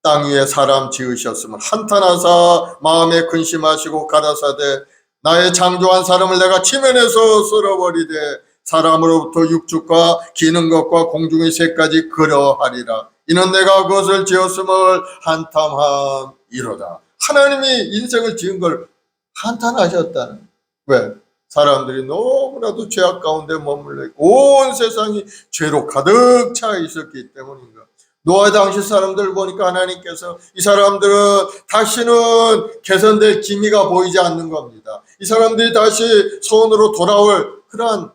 땅 위에 사람 지으셨으면 한탄하사 마음에 근심하시고 가라사대 나의 창조한 사람을 내가 지면에서 쓸어버리되 사람으로부터 육축과 기는 것과 공중의 새까지 그러하리라. 이는 내가 그것을 지었음을 한탄함이로다. 하나님이 인생을 지은 걸 한탄하셨다는. 왜? 사람들이 너무나도 죄악 가운데 머물러 있고 온 세상이 죄로 가득 차 있었기 때문인가. 노아 당시 사람들 보니까 하나님께서 이 사람들은 다시는 개선될 기미가 보이지 않는 겁니다. 이 사람들이 다시 선으로 돌아올 그러한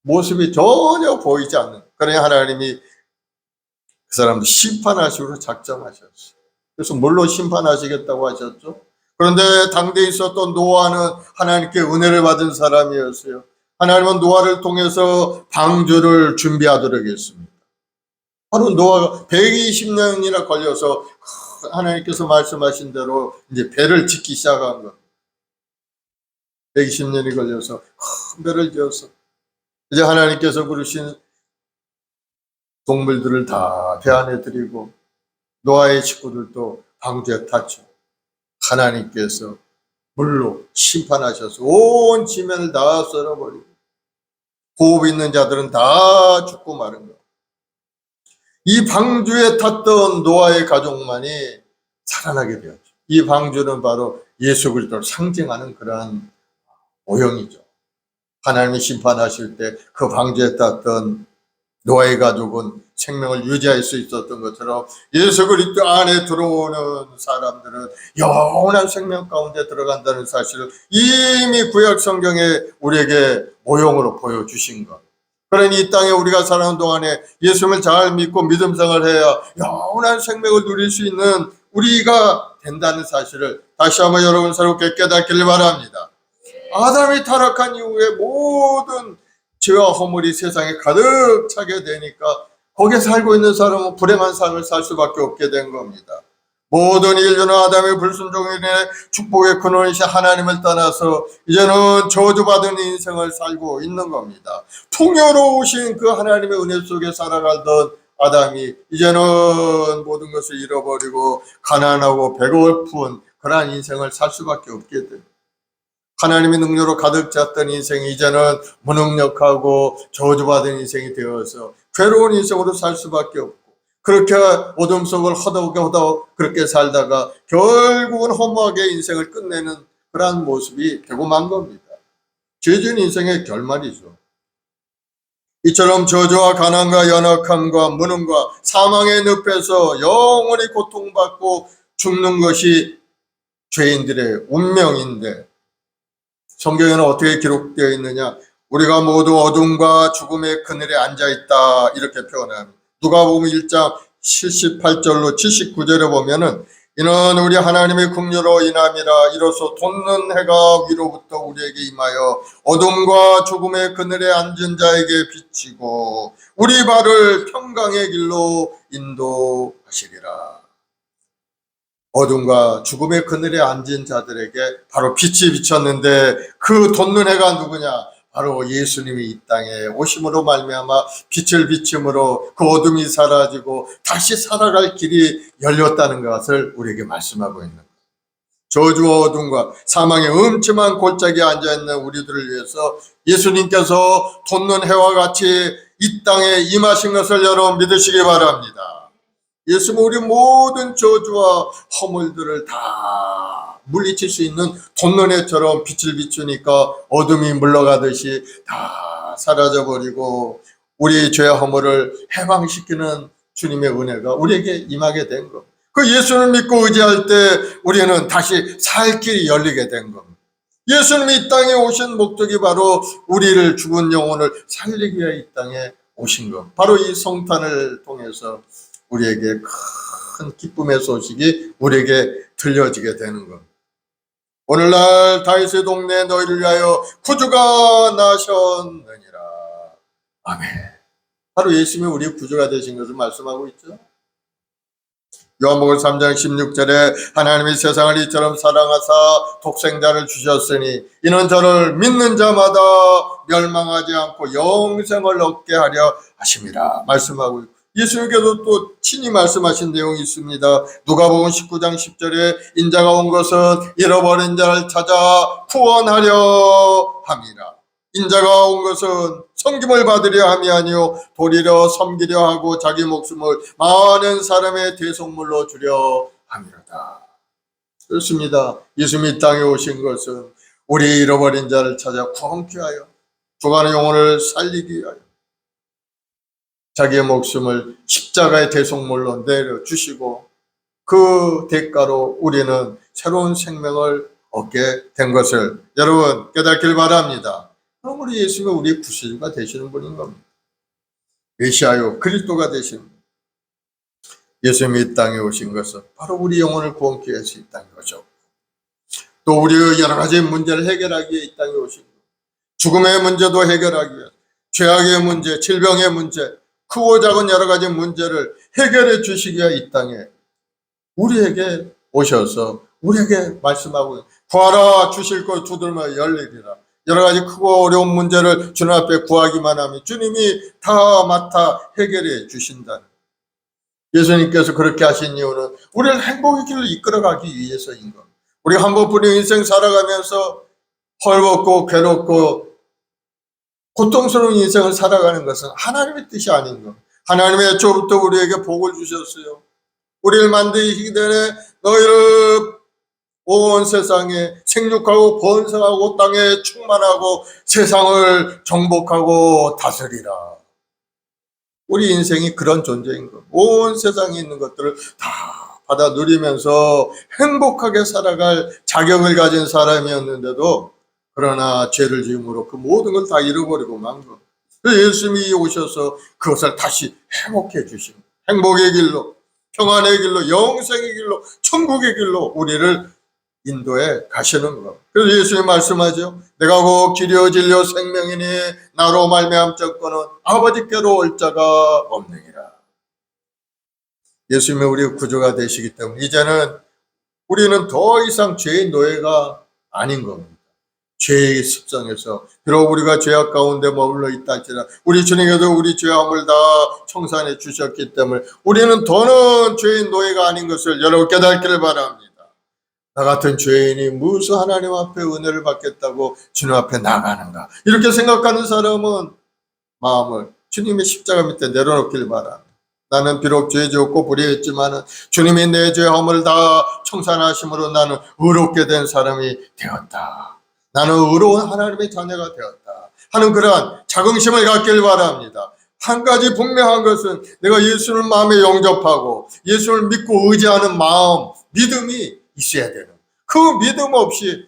모습이 전혀 보이지 않는. 그러니 하나님이 그 사람들 심판하시기로 작정하셨어요. 그래서 물로 심판하시겠다고 하셨죠. 그런데 당대에 있었던 노아는 하나님께 은혜를 받은 사람이었어요. 하나님은 노아를 통해서 방주를 준비하도록 했습니다. 바로 노아가 120년이나 걸려서 하나님께서 말씀하신 대로 이제 배를 짓기 시작한 겁니다. 120년이 걸려서 큰 배를 지어서 이제 하나님께서 부르신 동물들을 다 배 안에 들이고 노아의 식구들도 방주에 탔죠. 하나님께서 물로 심판하셔서 온 지면을 다 썰어버리고 호흡 있는 자들은 다 죽고 마른 것. 이 방주에 탔던 노아의 가족만이 살아나게 되었죠. 이 방주는 바로 예수 그리스도를 상징하는 그러한 모형이죠. 하나님이 심판하실 때 그 방주에 탔던 노아의 가족은 생명을 유지할 수 있었던 것처럼 예수 그리스도 안에 들어오는 사람들은 영원한 생명 가운데 들어간다는 사실을 이미 구약 성경에 우리에게 모형으로 보여주신 것. 그러니 이 땅에 우리가 사는 동안에 예수님을 잘 믿고 믿음 생활을 해야 영원한 생명을 누릴 수 있는 우리가 된다는 사실을 다시 한번 여러분 새롭게 깨닫기를 바랍니다. 아담이 타락한 이후에 모든 죄와 허물이 세상에 가득 차게 되니까 거기에 살고 있는 사람은 불행한 삶을 살 수밖에 없게 된 겁니다. 모든 인류는 아담의 불순종에 인해 축복의 근원이신 하나님을 떠나서 이제는 저주받은 인생을 살고 있는 겁니다. 풍요로우신 그 하나님의 은혜 속에 살아가던 아담이 이제는 모든 것을 잃어버리고 가난하고 배고픈 그러한 인생을 살 수밖에 없게 됩니다. 하나님의 능력으로 가득 찼던 인생이 이제는 무능력하고 저주받은 인생이 되어서 괴로운 인생으로 살 수밖에 없고 그렇게 어둠 속을 허덕허덕 그렇게 살다가 결국은 허무하게 인생을 끝내는 그러한 모습이 되고 만 겁니다. 죄진 인생의 결말이죠. 이처럼 저주와 가난과 연약함과 무능과 사망의 늪에서 영원히 고통받고 죽는 것이 죄인들의 운명인데 성경에는 어떻게 기록되어 있느냐? 우리가 모두 어둠과 죽음의 그늘에 앉아있다 이렇게 표현합니다. 누가복음 1장 78절로 79절에 보면은 이는 우리 하나님의 긍휼로 인함이라 이로써 돋는 해가 위로부터 우리에게 임하여 어둠과 죽음의 그늘에 앉은 자에게 비치고 우리 발을 평강의 길로 인도하시리라. 어둠과 죽음의 그늘에 앉은 자들에게 바로 빛이 비쳤는데 그 돋는 해가 누구냐? 바로 예수님이 이 땅에 오심으로 말미암아 빛을 비춤으로 그 어둠이 사라지고 다시 살아갈 길이 열렸다는 것을 우리에게 말씀하고 있는 거예요. 저주와 어둠과 사망의 음침한 골짜기에 앉아있는 우리들을 위해서 예수님께서 돋는 해와 같이 이 땅에 임하신 것을 여러분 믿으시기 바랍니다. 예수는 우리 모든 저주와 허물들을 다 물리칠 수 있는 돋는 해처럼 빛을 비추니까 어둠이 물러가듯이 다 사라져버리고 우리 죄의 허물을 해방시키는 주님의 은혜가 우리에게 임하게 된 것. 그 예수를 믿고 의지할 때 우리는 다시 살 길이 열리게 된 겁니다. 예수님이 이 땅에 오신 목적이 바로 우리를 죽은 영혼을 살리기 위해 이 땅에 오신 것. 바로 이 성탄을 통해서 우리에게 큰 기쁨의 소식이 우리에게 들려지게 되는 것. 오늘날 다윗의 동네에 너희를 위하여 구주가 나셨느니라. 아멘. 바로 예수님이 우리 구주가 되신 것을 말씀하고 있죠. 요한복음 3장 16절에 하나님이 세상을 이처럼 사랑하사 독생자를 주셨으니 이는 저를 믿는 자마다 멸망하지 않고 영생을 얻게 하려 하심이라 말씀하고 있고, 예수님께서 또 친히 말씀하신 내용이 있습니다. 누가복음 19장 10절에 인자가 온 것은 잃어버린 자를 찾아 구원하려 함이라. 인자가 온 것은 섬김을 받으려 함이 아니요 도리려 섬기려 하고 자기 목숨을 많은 사람의 대속물로 주려 함이로다. 그렇습니다. 예수님이 이 땅에 오신 것은 우리 잃어버린 자를 찾아 구원케 하여 죽어가는 영혼을 살리기 위하여 자기의 목숨을 십자가의 대속물로 내려주시고 그 대가로 우리는 새로운 생명을 얻게 된 것을 여러분 깨닫길 바랍니다. 그럼 우리 예수님은 우리의 구세주가 되시는 분인 겁니다. 메시아요 그리스도가 되시는 분. 예수님이 이 땅에 오신 것은 바로 우리 영혼을 구원케 해서 이 땅에 오셨고 또 우리의 여러 가지 문제를 해결하기 위해 이 땅에 오신 것. 죽음의 문제도 해결하기 위해 죄악의 문제, 질병의 문제, 크고 작은 여러 가지 문제를 해결해 주시기 위해 이 땅에 우리에게 오셔서 우리에게 말씀하고 구하라 주실 것 두드리면 열리리라. 여러 가지 크고 어려운 문제를 주님 앞에 구하기만 하면 주님이 다 맡아 해결해 주신다는. 예수님께서 그렇게 하신 이유는 우리를 행복의 길을 이끌어가기 위해서인 것. 우리가 한 번뿐인 인생 살아가면서 헐벗고 괴롭고 고통스러운 인생을 살아가는 것은 하나님의 뜻이 아닌 것. 하나님의 애초부터 우리에게 복을 주셨어요. 우리를 만드시기 전에 너희를 온 세상에 생육하고 번성하고 땅에 충만하고 세상을 정복하고 다스리라. 우리 인생이 그런 존재인 것. 온 세상에 있는 것들을 다 받아 누리면서 행복하게 살아갈 자격을 가진 사람이었는데도 그러나 죄를 지음으로 그 모든 걸 다 잃어버리고 만 것. 예수님이 오셔서 그것을 다시 회복해 주신 행복의 길로, 평안의 길로, 영생의 길로, 천국의 길로 우리를 인도에 가시는 것. 그래서 예수님 말씀하죠. 내가 곧 길이요 진리요 생명이니 나로 말미암 자거는 아버지께로 올 자가 없느니라. 예수님이 우리 구주가 되시기 때문에 이제는 우리는 더 이상 죄의 노예가 아닌 겁니다. 죄의 습성에서 비록 우리가 죄악 가운데 머물러 있다 할지라도 우리 주님께서 우리 죄악을 다 청산해 주셨기 때문에 우리는 더는 죄의 노예가 아닌 것을 여러분 깨닫기를 바랍니다. 나 같은 죄인이 무슨 하나님 앞에 은혜를 받겠다고 주님 앞에 나가는가 이렇게 생각하는 사람은 마음을 주님의 십자가 밑에 내려놓길 바랍니다. 나는 비록 죄 지었고 불의했지만 주님이 내 죄 허물을 다 청산하심으로 나는 의롭게 된 사람이 되었다. 나는 의로운 하나님의 자녀가 되었다 하는 그러한 자긍심을 갖길 바랍니다. 한 가지 분명한 것은 내가 예수를 마음에 영접하고 예수를 믿고 의지하는 마음, 믿음이 있어야 되는. 그 믿음 없이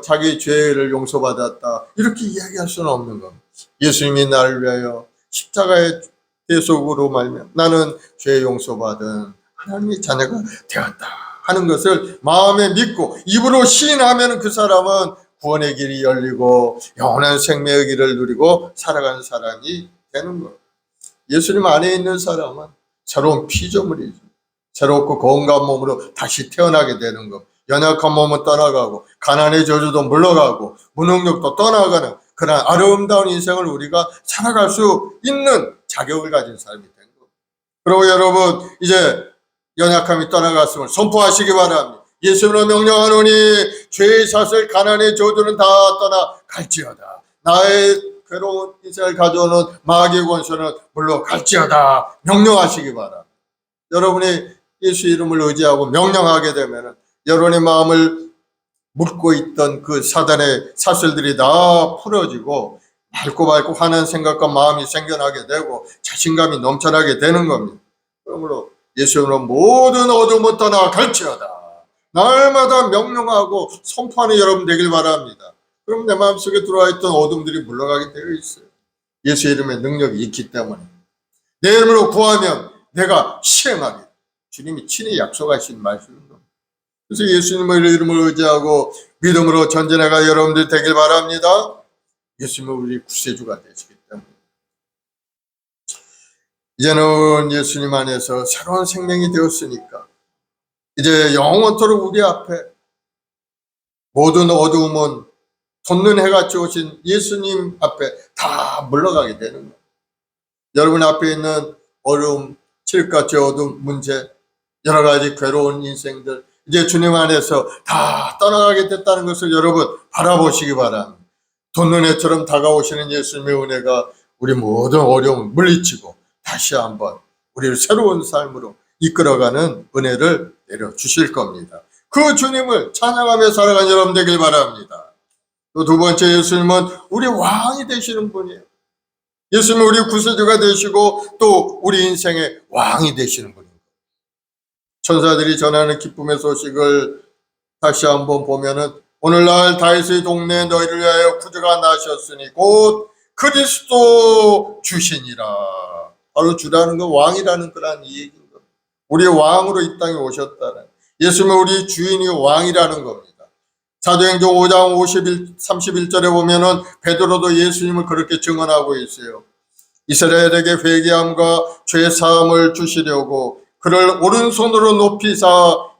자기 죄를 용서받았다 이렇게 이야기할 수는 없는 겁니다. 예수님이 나를 위하여 십자가의 대속으로 말면 나는 죄 용서받은 하나님의 자녀가 되었다 하는 것을 마음에 믿고 입으로 시인하면 그 사람은 구원의 길이 열리고 영원한 생명의 길을 누리고 살아가는 사람이 되는 것. 예수님 안에 있는 사람은 새로운 피조물이죠. 새롭고 건강한 몸으로 다시 태어나게 되는 것. 연약한 몸은 떠나가고 가난의 저주도 물러가고 무능력도 떠나가는 그런 아름다운 인생을 우리가 살아갈 수 있는 자격을 가진 사람이 된 것. 그리고 여러분 이제 연약함이 떠나갔음을 선포하시기 바랍니다. 예수님으로 명령하노니 죄의 샷을 가난의 저주는 다 떠나 갈지어다. 나의 괴로운 인생을 가져오는 마귀의 권세는 물러갈지어다. 명령하시기 바랍니다. 여러분이 예수 이름을 의지하고 명령하게 되면 여러분의 마음을 묶고 있던 그 사단의 사슬들이 다 풀어지고 맑고 환한 생각과 마음이 생겨나게 되고 자신감이 넘쳐나게 되는 겁니다. 그러므로 예수님으로 모든 어둠은 떠나 갈지어다. 날마다 명령하고 선포하는 여러분 되길 바랍니다. 그럼 내 마음속에 들어와 있던 어둠들이 물러가게 되어 있어요. 예수 이름의 능력이 있기 때문에. 내 이름으로 구하면 내가 시행하게. 주님이 친히 약속하신 말씀입니다. 그래서 예수님의 이름을 의지하고 믿음으로 전진해가 여러분들 되길 바랍니다. 예수님은 우리 구세주가 되시기 때문에. 이제는 예수님 안에서 새로운 생명이 되었으니까 이제 영원토록 우리 앞에 모든 어두움은 돋는 해같이 오신 예수님 앞에 다 물러가게 되는 거예요. 여러분 앞에 있는 어려움, 칠흑같이 어두운 문제, 여러 가지 괴로운 인생들 이제 주님 안에서 다 떠나가게 됐다는 것을 여러분 바라보시기 바랍니다. 돋는 해처럼 다가오시는 예수님의 은혜가 우리 모든 어려움을 물리치고 다시 한번 우리를 새로운 삶으로 이끌어가는 은혜를 내려주실 겁니다. 그 주님을 찬양하며 살아가는 여러분 되길 바랍니다. 또 두 번째, 예수님은 우리 왕이 되시는 분이에요. 예수님은 우리 구세주가 되시고 또 우리 인생의 왕이 되시는 분입니다. 천사들이 전하는 기쁨의 소식을 다시 한번 보면은 오늘날 다윗의 동네에 너희를 위하여 구주가 나셨으니 곧 그리스도 주시니라. 바로 주라는 건 왕이라는 그런 얘기인 겁니다. 우리 왕으로 이 땅에 오셨다는, 예수님은 우리 주인이 왕이라는 겁니다. 사도행전 5장 31절에 보면은 베드로도 예수님을 그렇게 증언하고 있어요. 이스라엘에게 회개함과 죄 사함을 주시려고 그를 오른손으로 높이사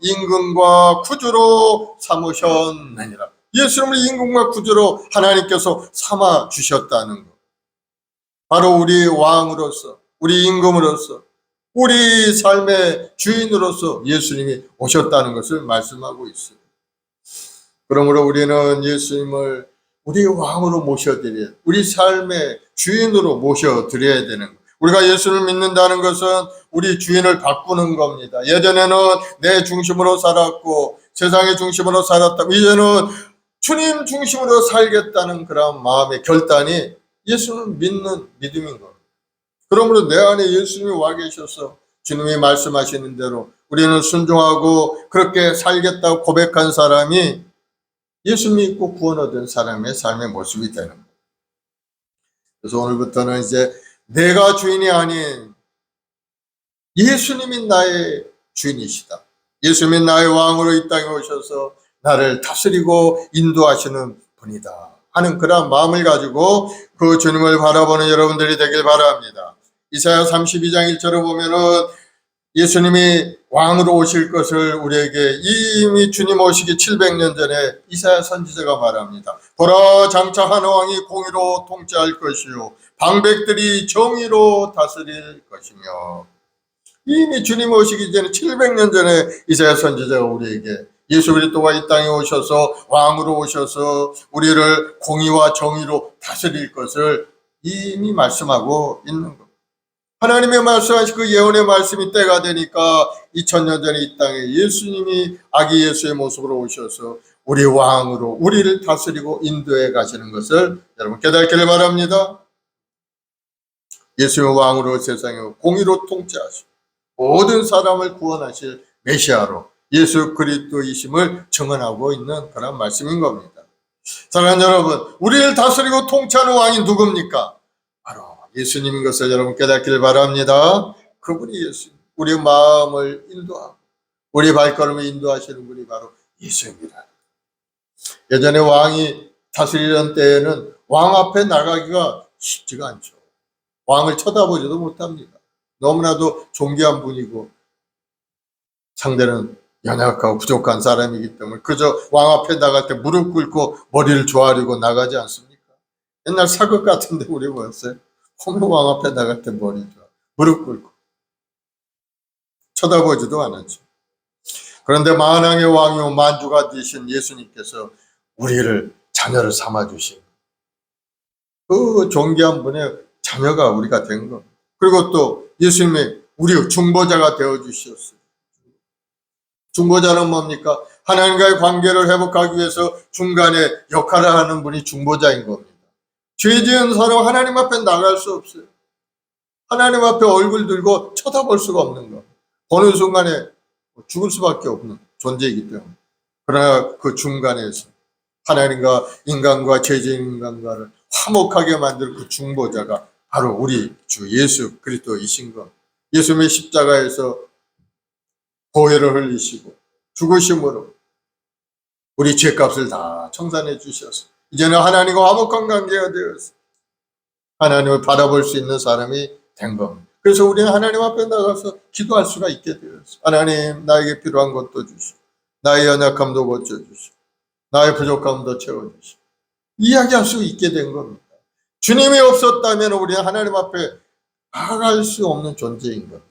임금과 구주로 삼으셨느니라. 예수님을 임금과 구주로 하나님께서 삼아 주셨다는 것. 바로 우리 왕으로서, 우리 임금으로서, 우리 삶의 주인으로서 예수님이 오셨다는 것을 말씀하고 있어요. 그러므로 우리는 예수님을 우리 왕으로 모셔드려야, 우리 삶의 주인으로 모셔드려야 되는 거예요. 우리가 예수를 믿는다는 것은 우리 주인을 바꾸는 겁니다. 예전에는 내 중심으로 살았고 세상의 중심으로 살았다. 이제는 주님 중심으로 살겠다는 그런 마음의 결단이 예수를 믿는 믿음인 겁니다. 그러므로 내 안에 예수님이 와 계셔서 주님이 말씀하시는 대로 우리는 순종하고 그렇게 살겠다고 고백한 사람이 예수 믿고 구원 얻은 사람의 삶의 모습이 되는 거예요. 그래서 오늘부터는 이제 내가 주인이 아닌 예수님이 나의 주인이시다. 예수님이 나의 왕으로 이 땅에 오셔서 나를 다스리고 인도하시는 분이다 하는 그런 마음을 가지고 그 주님을 바라보는 여러분들이 되길 바랍니다. 이사야 32장 1절을 보면은 예수님이 왕으로 오실 것을 우리에게 이미 주님 오시기 700년 전에 이사야 선지자가 말합니다. 보라, 장차 한 왕이 공의로 통치할 것이요 방백들이 정의로 다스릴 것이며. 이미 주님 오시기 전에 700년 전에 이사야 선지자가 우리에게 예수 그리스도가 이 땅에 오셔서 왕으로 오셔서 우리를 공의와 정의로 다스릴 것을 이미 말씀하고 있는 겁니다. 하나님의 말씀하신 그 예언의 말씀이 때가 되니까 2000년 전에 이 땅에 예수님이 아기 예수의 모습으로 오셔서 우리 왕으로 우리를 다스리고 인도해 가시는 것을 여러분 깨닫기를 바랍니다. 예수님의 왕으로 세상에 공의로 통치하시고 모든 사람을 구원하실 메시아로 예수 그리스도이심을 증언하고 있는 그런 말씀인 겁니다. 사랑하는 여러분, 우리를 다스리고 통치하는 왕이 누굽니까? 바로 예수님인 것을 여러분 깨닫기를 바랍니다. 그분이 예수님, 우리 마음을 인도하고 우리 발걸음을 인도하시는 분이 바로 예수입니다. 예전에 왕이 다스리던 때에는 왕 앞에 나가기가 쉽지가 않죠. 왕을 쳐다보지도 못합니다. 너무나도 존귀한 분이고 상대는 연약하고 부족한 사람이기 때문에 그저 왕 앞에 나갈 때 무릎 꿇고 머리를 조아리고 나가지 않습니까? 옛날 사극 같은데 우리 뭐였어요? 왕 앞에 나갈 때 머리 조아 무릎 꿇고 쳐다보지도 않았죠. 그런데 만왕의 왕이요 만주가 되신 예수님께서 우리를 자녀를 삼아주신 그 존귀한 분의 자녀가 우리가 된 겁니다. 그리고 또 예수님이 우리 중보자가 되어주셨어요. 중보자는 뭡니까? 하나님과의 관계를 회복하기 위해서 중간에 역할을 하는 분이 중보자인 겁니다. 죄 지은 사람 하나님 앞에 나갈 수 없어요. 하나님 앞에 얼굴 들고 쳐다볼 수가 없는 거. 보는 순간에 죽을 수밖에 없는 존재이기 때문에. 그러나 그 중간에서 하나님과 인간과 죄 지은 인간과를 화목하게 만들 그 중보자가 바로 우리 주 예수 그리스도이신 것. 예수님의 십자가에서 보혈을 흘리시고 죽으심으로 우리 죄값을 다 청산해 주셔서 이제는 하나님과 화목한 관계가 되어서 하나님을 바라볼 수 있는 사람이 된 겁니다. 그래서 우리는 하나님 앞에 나가서 기도할 수가 있게 되었어요. 하나님, 나에게 필요한 것도 주시고 나의 연약함도 고쳐주시고 나의 부족함도 채워주시고 이야기할 수 있게 된 겁니다. 주님이 없었다면 우리는 하나님 앞에 나아갈 수 없는 존재인 겁니다.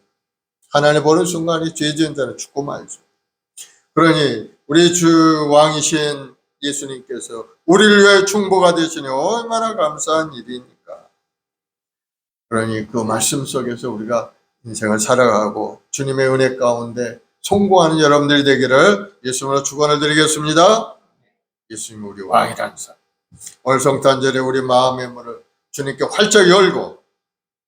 하나님 보는 순간에 죄 지은 자는 죽고 말죠. 그러니 우리 주 왕이신 예수님께서 우리를 위해 충보가 되시니 얼마나 감사한 일입니까? 그러니 그 말씀 속에서 우리가 인생을 살아가고 주님의 은혜 가운데 성공하는 여러분들이 되기를 예수님으로 축원을 드리겠습니다. 예수님이 우리 왕이라는 사람. 오늘 성탄절에 우리 마음의 문을 주님께 활짝 열고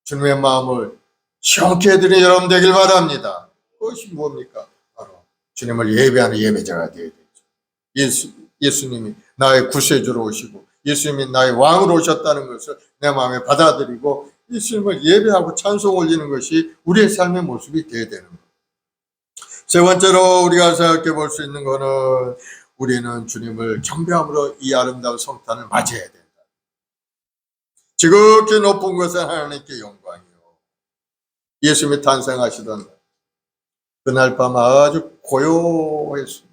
주님의 마음을 시원케 해드리는 여러분 되길 바랍니다. 그것이 뭡니까? 바로 주님을 예배하는 예배자가 되어야 되죠. 예수님이 나의 구세주로 오시고 예수님이 나의 왕으로 오셨다는 것을 내 마음에 받아들이고 예수님을 예배하고 찬송 올리는 것이 우리의 삶의 모습이 되어야 되는 거예요. 세 번째로 우리가 생각해 볼 수 있는 것은 우리는 주님을 경배함으로 이 아름다운 성탄을 맞이해야 된다. 지극히 높은 것은 하나님께 영광이요. 예수님이 탄생하시던 그날 밤 아주 고요했습니다.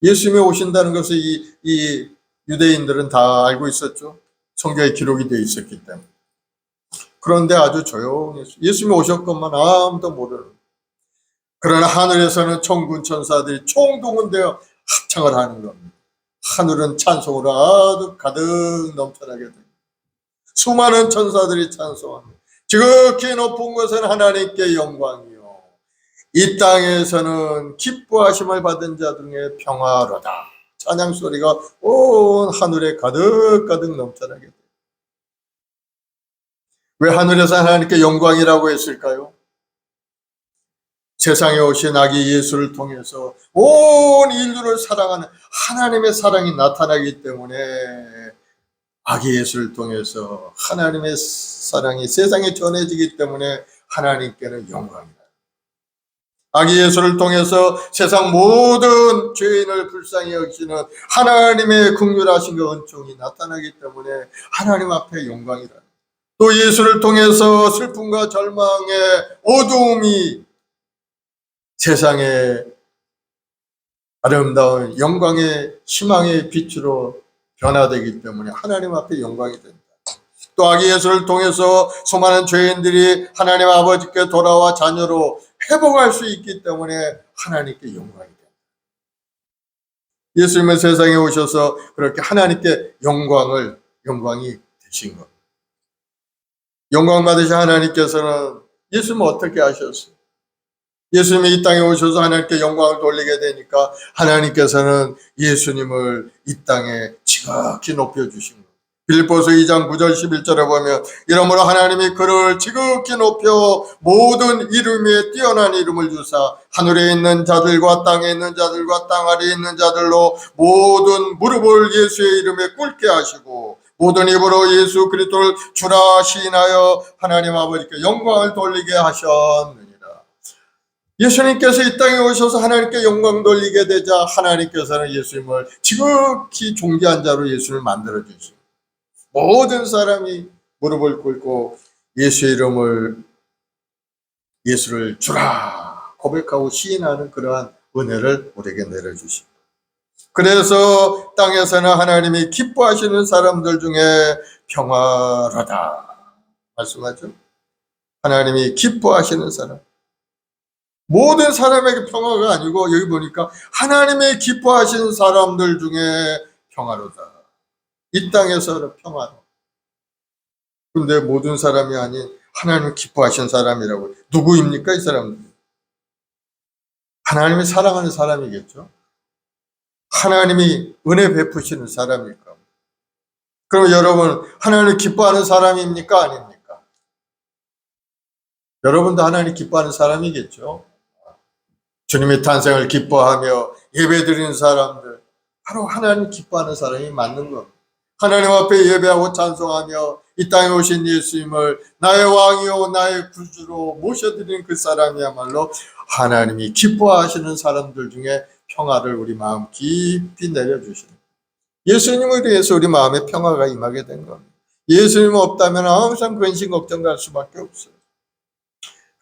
예수님이 오신다는 것을 이 유대인들은 다 알고 있었죠. 성경에 기록이 되어 있었기 때문에. 그런데 아주 조용했어요. 예수님이 오셨건만 아무도 모르는. 그러나 하늘에서는 천군 천사들이 총동원되어 합창을 하는 겁니다. 하늘은 찬송으로 아주 가득 넘쳐나게 됩니다. 수많은 천사들이 찬송합니다. 지극히 높은 것은 하나님께 영광이요. 이 땅에서는 기뻐하심을 받은 자 중에 평화로다. 찬양 소리가 온 하늘에 가득가득 넘쳐나게 됩니다. 왜 하늘에서 하나님께 영광이라고 했을까요? 세상에 오신 아기 예수를 통해서 온 인류를 사랑하는 하나님의 사랑이 나타나기 때문에 아기 예수를 통해서 하나님의 사랑이 세상에 전해지기 때문에 하나님께는 영광이다. 아기 예수를 통해서 세상 모든 죄인을 불쌍히 여기시는 하나님의 긍휼하신 그 은총이 나타나기 때문에 하나님 앞에 영광이다. 또 예수를 통해서 슬픔과 절망의 어두움이 세상의 아름다운 영광의 희망의 빛으로 변화되기 때문에 하나님 앞에 영광이 된다. 또 아기 예수를 통해서 수많은 죄인들이 하나님 아버지께 돌아와 자녀로 회복할 수 있기 때문에 하나님께 영광이 된다. 예수님은 세상에 오셔서 그렇게 하나님께 영광이 되신 것. 영광 받으신 하나님께서는 예수님은 어떻게 하셨어요? 예수님이 이 땅에 오셔서 하나님께 영광을 돌리게 되니까 하나님께서는 예수님을 이 땅에 지극히 높여주신 거예요. 빌립보서 2장 9절 11절에 보면 이러므로 하나님이 그를 지극히 높여 모든 이름 위에 뛰어난 이름을 주사 하늘에 있는 자들과 땅에 있는 자들과 땅 아래에 있는 자들로 모든 무릎을 예수의 이름에 꿇게 하시고 모든 입으로 예수 그리스도를 주라 시인하여 하나님 아버지께 영광을 돌리게 하셨느니라. 예수님께서 이 땅에 오셔서 하나님께 영광 돌리게 되자 하나님께서는 예수님을 지극히 존귀한 자로 예수를 만들어 주시고 모든 사람이 무릎을 꿇고 예수를 주라 고백하고 시인하는 그러한 은혜를 우리에게 내려주십니다. 그래서 땅에서는 하나님이 기뻐하시는 사람들 중에 평화로다 말씀하죠. 하나님이 기뻐하시는 사람. 모든 사람에게 평화가 아니고 여기 보니까 하나님의 기뻐하시는 사람들 중에 평화로다. 이 땅에서 평화로. 근데 모든 사람이 아닌 하나님을 기뻐하시는 사람이라고. 누구입니까 이 사람들? 하나님이 사랑하는 사람이겠죠. 하나님이 은혜 베푸시는 사람일까? 그럼 여러분 하나님을 기뻐하는 사람입니까 아닙니까? 여러분도 하나님 기뻐하는 사람이겠죠. 주님의 탄생을 기뻐하며 예배드리는 사람들, 바로 하나님 기뻐하는 사람이 맞는 겁니다. 하나님 앞에 예배하고 찬송하며 이 땅에 오신 예수님을 나의 왕이요 나의 구주로 모셔드리는 그 사람이야말로 하나님이 기뻐하시는 사람들 중에 평화를 우리 마음 깊이 내려주시는, 예수님을 위해서 우리 마음에 평화가 임하게 된 겁니다. 예수님 없다면 항상 근심 걱정할 수밖에 없어요.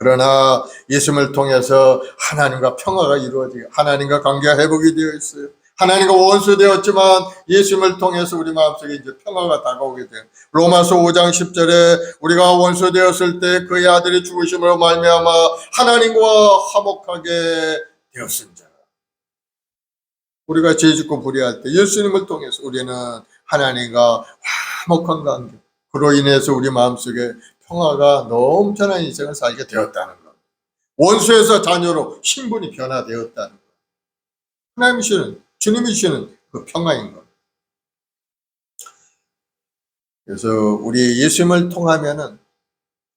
그러나 예수님을 통해서 하나님과 평화가 이루어지고 하나님과 관계가 회복이 되어 있어요. 하나님과 원수되었지만 예수님을 통해서 우리 마음속에 이제 평화가 다가오게 돼요. 로마서 5장 10절에 우리가 원수되었을 때 그의 아들이 죽으심으로 말미암아 하나님과 화목하게 되었습니다. 우리가 죄짓고 불의할 때 예수님을 통해서 우리는 하나님과 화목한 관계, 그로 인해서 우리 마음속에 평화가 넘쳐난 인생을 살게 되었다는 것. 원수에서 자녀로 신분이 변화되었다는 것. 하나님이 주시는, 주님이 주시는 그 평화인 것. 그래서 우리 예수님을 통하면은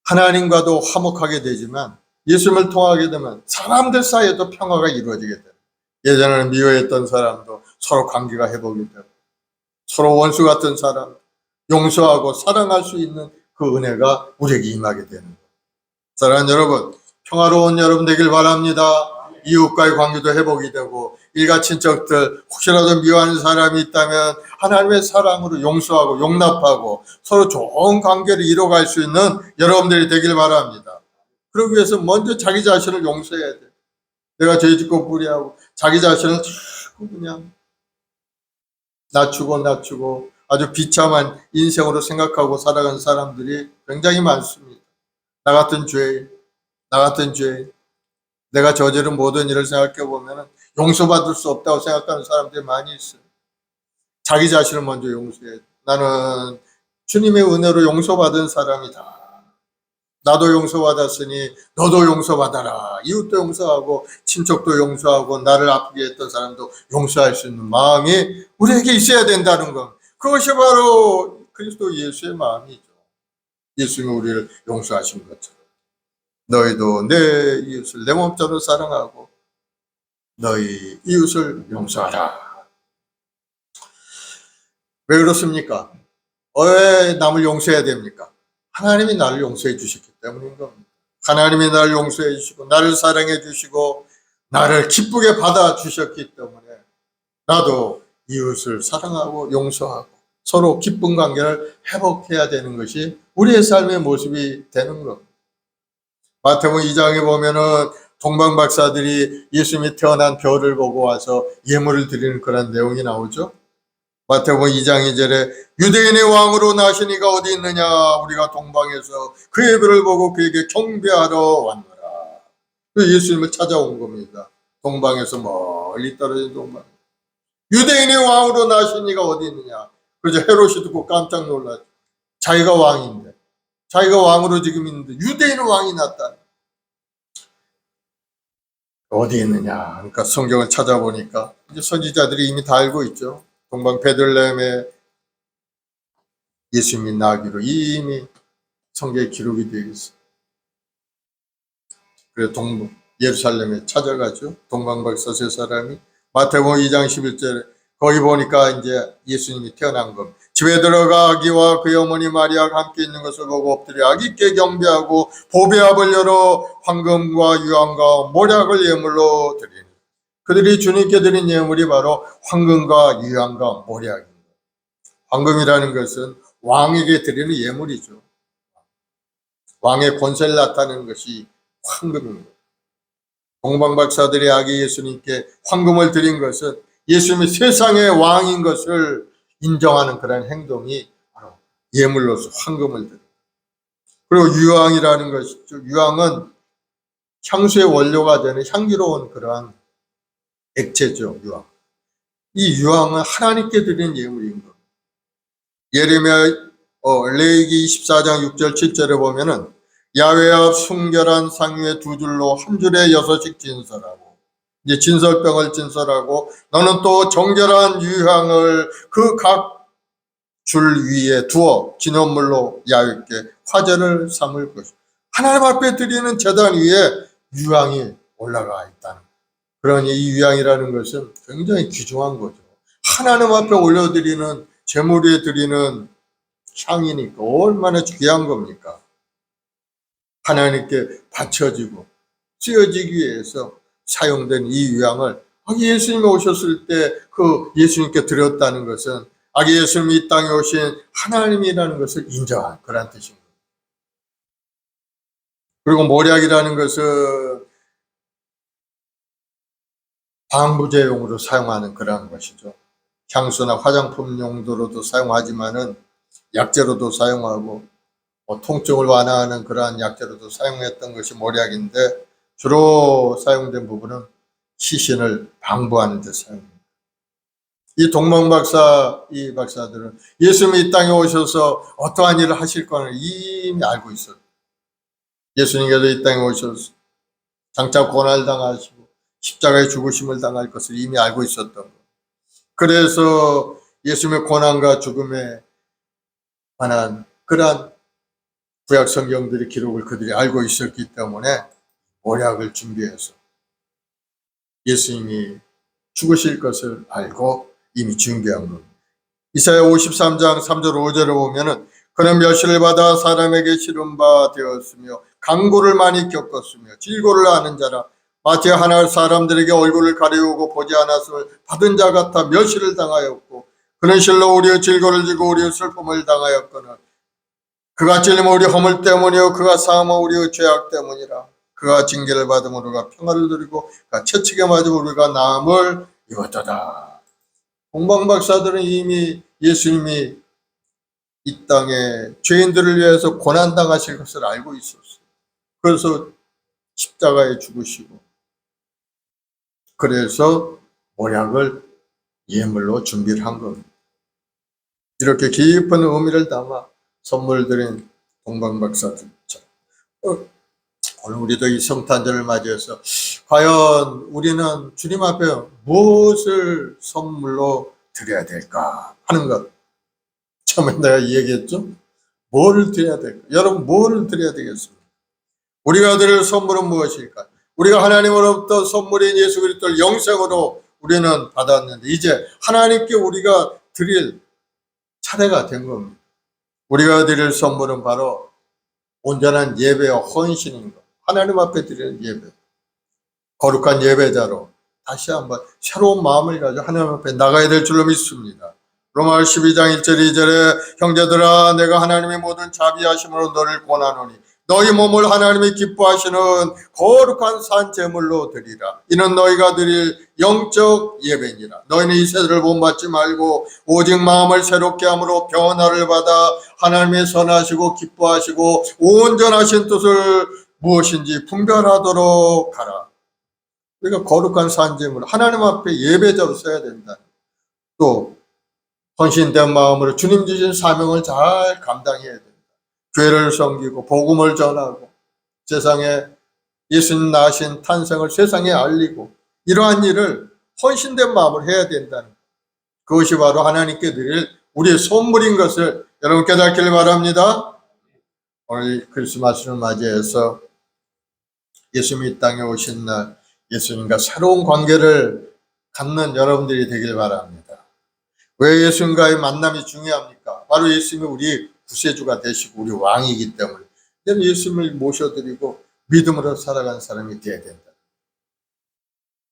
하나님과도 화목하게 되지만 예수님을 통하게 되면 사람들 사이에도 평화가 이루어지게 돼요. 예전에는 미워했던 사람도 서로 관계가 회복이 되고 서로 원수 같은 사람 용서하고 사랑할 수 있는 그 은혜가 우리에게 임하게 되는 거예요. 사랑하는 여러분, 평화로운 여러분 되길 바랍니다. 이웃과의 관계도 회복이 되고 일가 친척들 혹시라도 미워하는 사람이 있다면 하나님의 사랑으로 용서하고 용납하고 서로 좋은 관계를 이뤄갈 수 있는 여러분들이 되길 바랍니다. 그러기 위해서 먼저 자기 자신을 용서해야 돼요. 내가 죄짓고 불의하고 자기 자신을 자꾸 그냥 낮추고 아주 비참한 인생으로 생각하고 살아가는 사람들이 굉장히 많습니다. 나 같은 죄, 내가 저지른 모든 일을 생각해 보면 용서받을 수 없다고 생각하는 사람들이 많이 있어요. 자기 자신을 먼저 용서해야 돼. 나는 주님의 은혜로 용서받은 사람이다. 나도 용서받았으니 너도 용서받아라. 이웃도 용서하고 친척도 용서하고 나를 아프게 했던 사람도 용서할 수 있는 마음이 우리에게 있어야 된다는 것. 그것이 바로 그리스도 예수의 마음이죠. 예수님이 우리를 용서하신 것처럼 너희도 내 이웃을 내 몸처럼 사랑하고 너희 이웃을 용서하라. 왜 그렇습니까? 왜 남을 용서해야 됩니까? 하나님이 나를 용서해 주셨기 때문인 겁니다. 하나님이 나를 용서해 주시고 나를 사랑해 주시고 나를 기쁘게 받아 주셨기 때문에 나도 이웃을 사랑하고 용서하고 서로 기쁜 관계를 회복해야 되는 것이 우리의 삶의 모습이 되는 겁니다. 마태복음 2장에 보면은 동방 박사들이 예수님이 태어난 별을 보고 와서 예물을 드리는 그런 내용이 나오죠. 마태복음 2장 2절에 유대인의 왕으로 나시니가 어디 있느냐, 우리가 동방에서 그의 별을 보고 그에게 경배하러 왔노라. 예수님을 찾아온 겁니다. 동방에서 멀리 떨어진 동방. 유대인의 왕으로 나시니가 어디 있느냐. 그래서 헤롯이 듣고 깜짝 놀랐죠. 자기가 왕인데, 자기가 왕으로 지금 있는데 유대인의 왕이 났다. 어디 있느냐. 그러니까 성경을 찾아보니까 이제 선지자들이 이미 다 알고 있죠. 동방 베들레헴에 예수님이 나기로 이미 성경에 기록이 되어 있어요. 그래서 예루살렘에 찾아가죠. 동방박사 세 사람이. 마태복음 2장 11절에 거기 보니까 이제 예수님이 태어난 겁니다. 집에 들어가 아기와 그의 어머니 마리아가 함께 있는 것을 보고 엎드려 아기께 경배하고 보배압을 열어 황금과 유황과 모략을 예물로 드리니 그들이 주님께 드린 예물이 바로 황금과 유황과 모략입니다. 황금이라는 것은 왕에게 드리는 예물이죠. 왕의 권세를 나타내는 것이 황금입니다. 동방박사들이 아기 예수님께 황금을 드린 것은 예수님이 세상의 왕인 것을 인정하는 그런 행동이 바로 예물로서 황금을 드립니다. 그리고 유황이라는 것이죠. 유황은 향수의 원료가 되는 향기로운 그러한 액체죠, 유황. 이 유황은 하나님께 드리는 예물인 겁니다. 예레미야 레위기 24장 6절 7절에 보면은 야훼 앞 순결한 상유에 2줄로 한 줄에 6씩 진설하고, 이제 진설병을 진설하고, 너는 또 정결한 유향을 그 각 줄 위에 두어 진원물로 야훼께 화제를 삼을 것이다. 하나님 앞에 드리는 제단 위에 유향이 올라가 있다는, 그러니 이 유향이라는 것은 굉장히 귀중한 거죠. 하나님 앞에 올려드리는, 제물 위에 드리는 향이니까 얼마나 귀한 겁니까? 하나님께 바쳐지고 쓰여지기 위해서 사용된 이 유향을 아기 예수님이 오셨을 때 그 예수님께 드렸다는 것은 아기 예수님이 이 땅에 오신 하나님이라는 것을 인정한 그런 뜻입니다. 그리고 모략이라는 것은 방부제용으로 사용하는 그런 것이죠. 향수나 화장품 용도로도 사용하지만은 약재로도 사용하고 통증을 완화하는 그러한 약재로도 사용했던 것이 모략인데, 주로 사용된 부분은 시신을 방부하는 데 사용합니다. 이 동방박사, 이 박사들은 예수님이 이 땅에 오셔서 어떠한 일을 하실 거는 이미 알고 있었어요. 예수님께서 이 땅에 오셔서 장차 고난을 당하시고 십자가의 죽으심을 당할 것을 이미 알고 있었던 거예요. 그래서 예수님의 고난과 죽음에 관한 그러한 구약 성경들의 기록을 그들이 알고 있었기 때문에 모략을 준비해서 예수님이 죽으실 것을 알고 이미 준비한 겁니다. 이사야 53장 3절 5절에 보면은 그는 멸시를 받아 사람에게 싫은 바 되었으며 강고를 많이 겪었으며 질고를 아는 자라 마치 하나 사람들에게 얼굴을 가리우고 보지 않았음을 받은 자 같아 멸시를 당하였고 그는 실로 우리의 질고를 지고 우리의 슬픔을 당하였거늘 그가 찔림은 우리 허물 때문이요 그가 상함은 우리의 죄악 때문이라. 그가 징계를 받음으로 우리가 평화를 누리고 그가 채찍에 맞음으로 우리가 나음을 입었도다. 동방박사들은 이미 예수님이 이 땅에 죄인들을 위해서 고난당하실 것을 알고 있었어요. 그래서 십자가에 죽으시고, 그래서 모략을 예물로 준비를 한 겁니다. 이렇게 깊은 의미를 담아 선물 드린 동방박사들. 오늘 우리도 이 성탄절을 맞이해서 과연 우리는 주님 앞에 무엇을 선물로 드려야 될까 하는 것. 처음에 내가 얘기했죠? 뭐를 드려야 될까? 여러분, 뭐를 드려야 되겠습니까? 우리가 드릴 선물은 무엇일까? 우리가 하나님으로부터 선물인 예수 그리스도를 영생으로 우리는 받았는데 이제 하나님께 우리가 드릴 차례가 된 겁니다. 우리가 드릴 선물은 바로 온전한 예배와 헌신인 것. 하나님 앞에 드리는 예배. 거룩한 예배자로 다시 한번 새로운 마음을 가지고 하나님 앞에 나가야 될 줄로 믿습니다. 로마서 12장 1절 2절에 형제들아 내가 하나님의 모든 자비하심으로 너를 권하노니 너희 몸을 하나님이 기뻐하시는 거룩한 산 제물로 드리라. 이는 너희가 드릴 영적 예배니라. 너희는 이 세대를 본받지 말고 오직 마음을 새롭게 함으로 변화를 받아 하나님의 선하시고 기뻐하시고 온전하신 뜻을 무엇인지 분별하도록 하라. 우리가 거룩한 산 제물, 하나님 앞에 예배자로 써야 된다. 또 헌신된 마음으로 주님 주신 사명을 잘 감당해야 된다. 교회를 섬기고 복음을 전하고 세상에 예수님 나신 탄생을 세상에 알리고 이러한 일을 헌신된 마음으로 해야 된다는 것. 그것이 바로 하나님께 드릴 우리의 선물인 것을 여러분 깨닫기를 바랍니다. 오늘 크리스마스를 맞이해서 예수님이 이 땅에 오신 날 예수님과 새로운 관계를 갖는 여러분들이 되길 바랍니다. 왜 예수님과의 만남이 중요합니까? 바로 예수님이 우리 구세주가 되시고 우리 왕이기 때문에 예수님을 모셔드리고 믿음으로 살아가는 사람이 되어야 된다.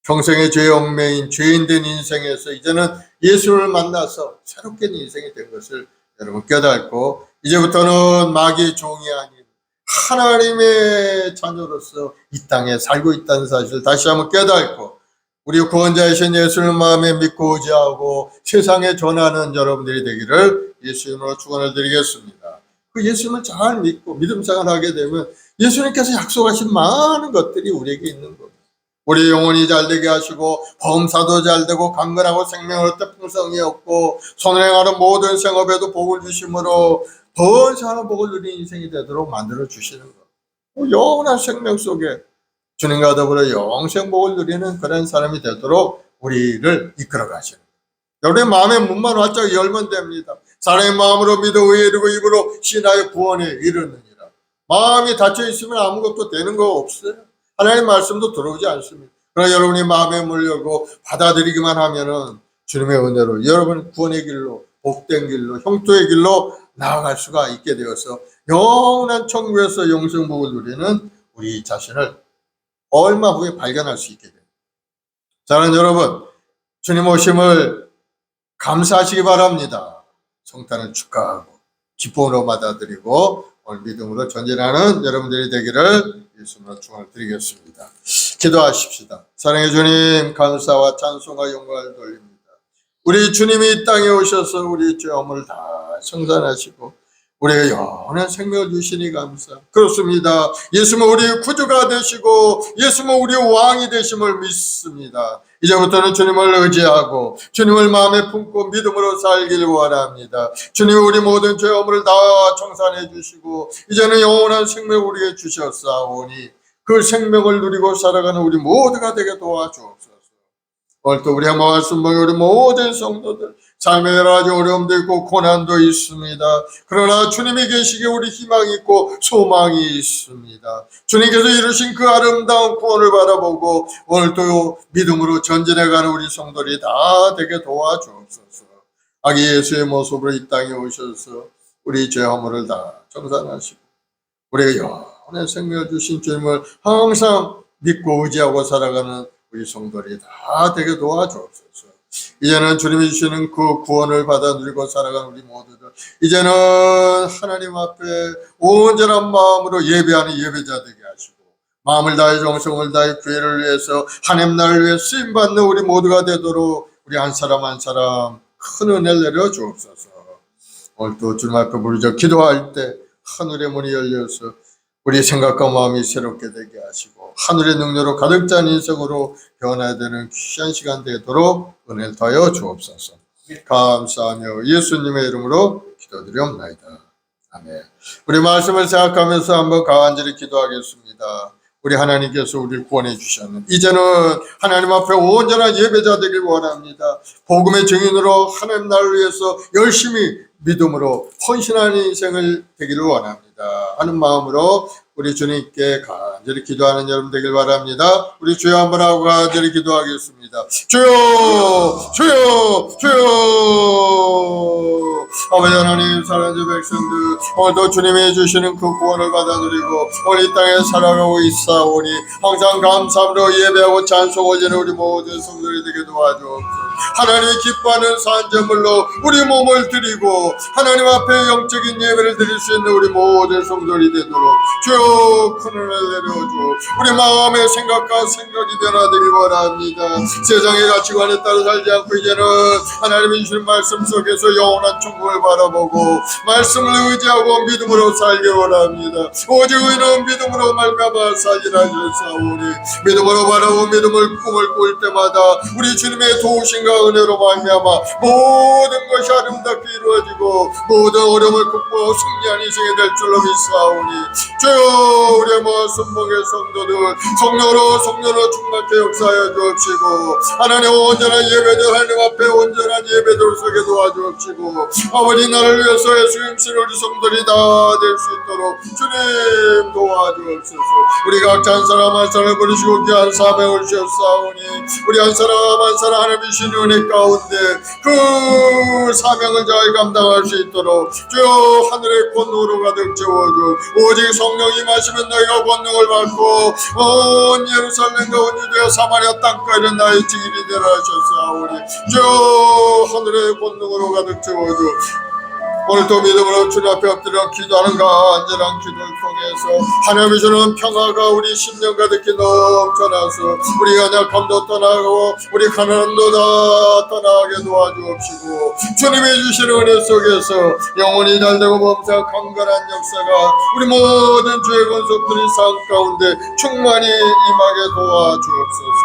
평생의 죄 얽매인 죄인된 인생에서 이제는 예수를 만나서 새롭게 인생이 된 것을 여러분 깨닫고 이제부터는 마귀의 종이 아닌 하나님의 자녀로서 이 땅에 살고 있다는 사실을 다시 한번 깨닫고 우리 구원자이신 예수를 마음에 믿고 의지하고 세상에 전하는 여러분들이 되기를 예수님으로 축원을 드리겠습니다. 그 예수님을 잘 믿고 믿음 생활하게 되면 예수님께서 약속하신 많은 것들이 우리에게 있는 겁니다. 우리 영혼이 잘되게 하시고 범사도 잘되고 강건하고 생명을 얻되 풍성히 얻고 손을 행하는 모든 생업에도 복을 주심으로 번성하는 복을 누리는 인생이 되도록 만들어 주시는 것. 영원한 생명 속에 주님과 더불어 영생 복을 누리는 그런 사람이 되도록 우리를 이끌어 가시는 거예요. 우리 마음의 문만 활짝 열면 됩니다. 사람의 마음으로 믿어 의에 이르고 입으로 신하여 구원에 이르느니라. 마음이 닫혀 있으면 아무것도 되는 거 없어요. 하나님의 말씀도 들어오지 않습니다. 그러나 여러분이 마음의 문을 열고 받아들이기만 하면은 주님의 은혜로 여러분 구원의 길로 복된 길로 형통의 길로 나아갈 수가 있게 되어서 영원한 천국에서 영생복을 누리는 우리 자신을 얼마 후에 발견할 수 있게 됩니다. 사랑하는 여러분, 주님 오심을 감사하시기 바랍니다. 성탄을 축하하고 기쁨으로 받아들이고 오늘 믿음으로 전진하는 여러분들이 되기를 예수님으로 축원을 드리겠습니다. 기도하십시다. 사랑의 주님, 감사와 찬송과 영광을 돌립니다. 우리 주님이 이 땅에 오셔서 우리 죄업을 다 성산하시고 우리에게 영원한 생명을 주시니 감사. 그렇습니다. 예수님은 우리의 구주가 되시고 예수님은 우리의 왕이 되심을 믿습니다. 이제부터는 주님을 의지하고 주님을 마음에 품고 믿음으로 살길 원합니다. 주님 우리 모든 죄업을 다 청산해 주시고 이제는 영원한 생명을 우리에게 주셨사오니 그 생명을 누리고 살아가는 우리 모두가 되게 도와주옵소서. 오늘 또 우리의 말씀 보니 우리 모든 성도들 삶에 여러 가지 어려움도 있고 고난도 있습니다. 그러나 주님이 계시기에 우리 희망이 있고 소망이 있습니다. 주님께서 이루신 그 아름다운 구원을 바라보고 오늘 또 믿음으로 전진해가는 우리 성도들이 다 되게 도와주옵소서. 아기 예수의 모습으로 이 땅에 오셔서 우리 죄 허물을 다 청산하시고 우리에게 영원한 생명을 주신 주님을 항상 믿고 의지하고 살아가는 우리 성도들이 다 되게 도와주옵소서. 이제는 주님이 주시는 그 구원을 받아 누리고 살아가는 우리 모두들 이제는 하나님 앞에 온전한 마음으로 예배하는 예배자 되게 하시고 마음을 다해 정성을 다해 교회를 위해서 하나님 나라를 위해 쓰임받는 우리 모두가 되도록 우리 한 사람 한 사람 큰 은혜를 내려 주옵소서. 오늘 또 주님 앞에 부르짖어 기도할 때 하늘의 문이 열려서 우리 생각과 마음이 새롭게 되게 하시고 하늘의 능력으로 가득 찬 인생으로 변화해야 되는 귀한 시간 되도록 은혜를 더하여 주옵소서. 감사하며 예수님의 이름으로 기도드리옵나이다. 아멘. 우리 말씀을 생각하면서 한번 간절히 기도하겠습니다. 우리 하나님께서 우리를 구원해 주셨는 이제는 하나님 앞에 온전한 예배자 되길 원합니다. 복음의 증인으로 하나님 나라를 위해서 열심히 믿음으로 헌신하는 인생을 되기를 원합니다 하는 마음으로 우리 주님께 간절히 기도하는 여러분 되길 바랍니다. 우리 주여 한번 하고 간절히 기도하겠습니다. 주여 주여 주여. 아버지 하나님 사랑하는 백성들 오늘도 주님이 주시는 그 구원을 받아 누리고 오늘 이 땅에 살아가고 있사오니 항상 감사함으로 예배하고 찬송하는 우리 모든 성도들이 되게 도와주옵소서. 하나님이 기뻐하는 산제물로 우리 몸을 드리고 하나님 앞에 영적인 예배를 드릴 수 있는 우리 모든 성도들이 되도록 주여 큰 은혜를 내려주어 우리 마음의 생각과 생각이 변화되길 원합니다. 세상의 가치관에 따라 살지 않고 이제는 하나님이 주신 말씀 속에서 영원한 천국을 바라보고 말씀을 의지하고 믿음으로 살길 원합니다. 오직 의는 믿음으로 말미암아 살리라 하셨사오니 믿음으로 바라보고 믿음을 꿈을 꿀 때마다 우리 주님의 도우심과 은혜로 말미암아 모든 것이 아름답게 이루어지고 모든 어려움을 극복하고 승리한 인생이 될 줄로 믿사오니 주여 우리의 모순복의 성도들 성령으로 충만케 역사하여 주옵시고 하나님 온전한 예배들 하나님 앞에 온전한 예배들 속에 도와주옵시고 아버지 나를 위해서 예수 힘쓰는 우리 성도들이 다 될 수 있도록 주님 도와주옵소서. 우리 각자 한 사람 한 사람을 부르시고 귀한 사명을 주셨사오니 우리 한 사람 한 사람 하나님의 신 은혜 가운데 그 사명을 잘 감당할 수 있도록 주여 하늘의 권능으로 가득 채워주 오직 성령 임하시면 너희가 권능을 받고 온 예루살렘과 온 유대와 사마리아 땅까지 나의 증인이 되라 하셨사오니 주여 하늘의 권능으로 가득 채워주 오늘도 믿음으로 주님 앞에 엎드려 기도하는 간절한 기도를 통해서 하나님이 주는 평화가 우리 심령 가득히 넘쳐나서 우리가 약함도 떠나고 우리 가난함도 다 떠나게 도와주옵시고 주님이 주시는 은혜 속에서 영원히 달되고 범사가 강건한 역사가 우리 모든 주의 권속들이 삶 가운데 충만히 임하게 도와주옵소서.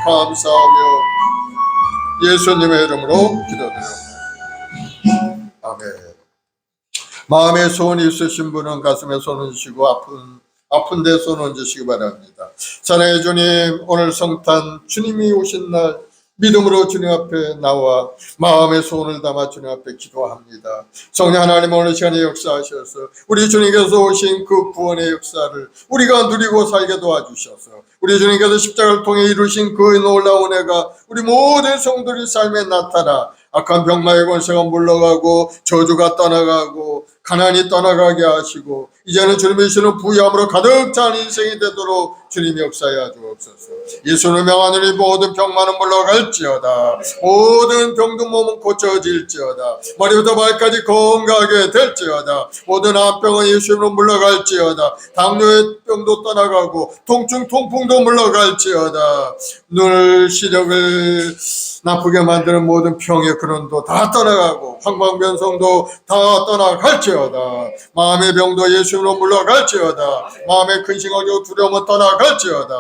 감사하며 예수님의 이름으로 기도드립니다. 아멘. 마음에 소원이 있으신 분은 가슴에 손 얹으시고 아픈 데 손 얹으시기 바랍니다. 사랑의 주님, 오늘 성탄 주님이 오신 날 믿음으로 주님 앞에 나와 마음의 소원을 담아 주님 앞에 기도합니다. 성령 하나님, 오늘 시간에 역사하셔서 우리 주님께서 오신 그 구원의 역사를 우리가 누리고 살게 도와주셔서 우리 주님께서 십자가를 통해 이루신 그 놀라운 은혜가 우리 모든 성도의 삶에 나타나 악한 병마의 권세가 물러가고 저주가 떠나가고 가난이 떠나가게 하시고 이제는 주님이 주시는 부유함으로 가득 찬 인생이 되도록 주님이 역사하여 주옵소서. 예수를 명하노니 모든 병만은 물러갈지어다. 모든 병든 몸은 고쳐질지어다. 머리부터 발까지 건강하게 될지어다. 모든 암병은 예수님으로 물러갈지어다. 당뇨의 병도 떠나가고 통증 통풍도 물러갈지어다. 눈을 시력을 나쁘게 만드는 모든 병의 근원도 다 떠나가고 황방변성도 다 떠나갈지어다. 마음의 병도 예수님으로 물러갈지어다. 마음의 근심하고 두려움은 떠나갈지어다.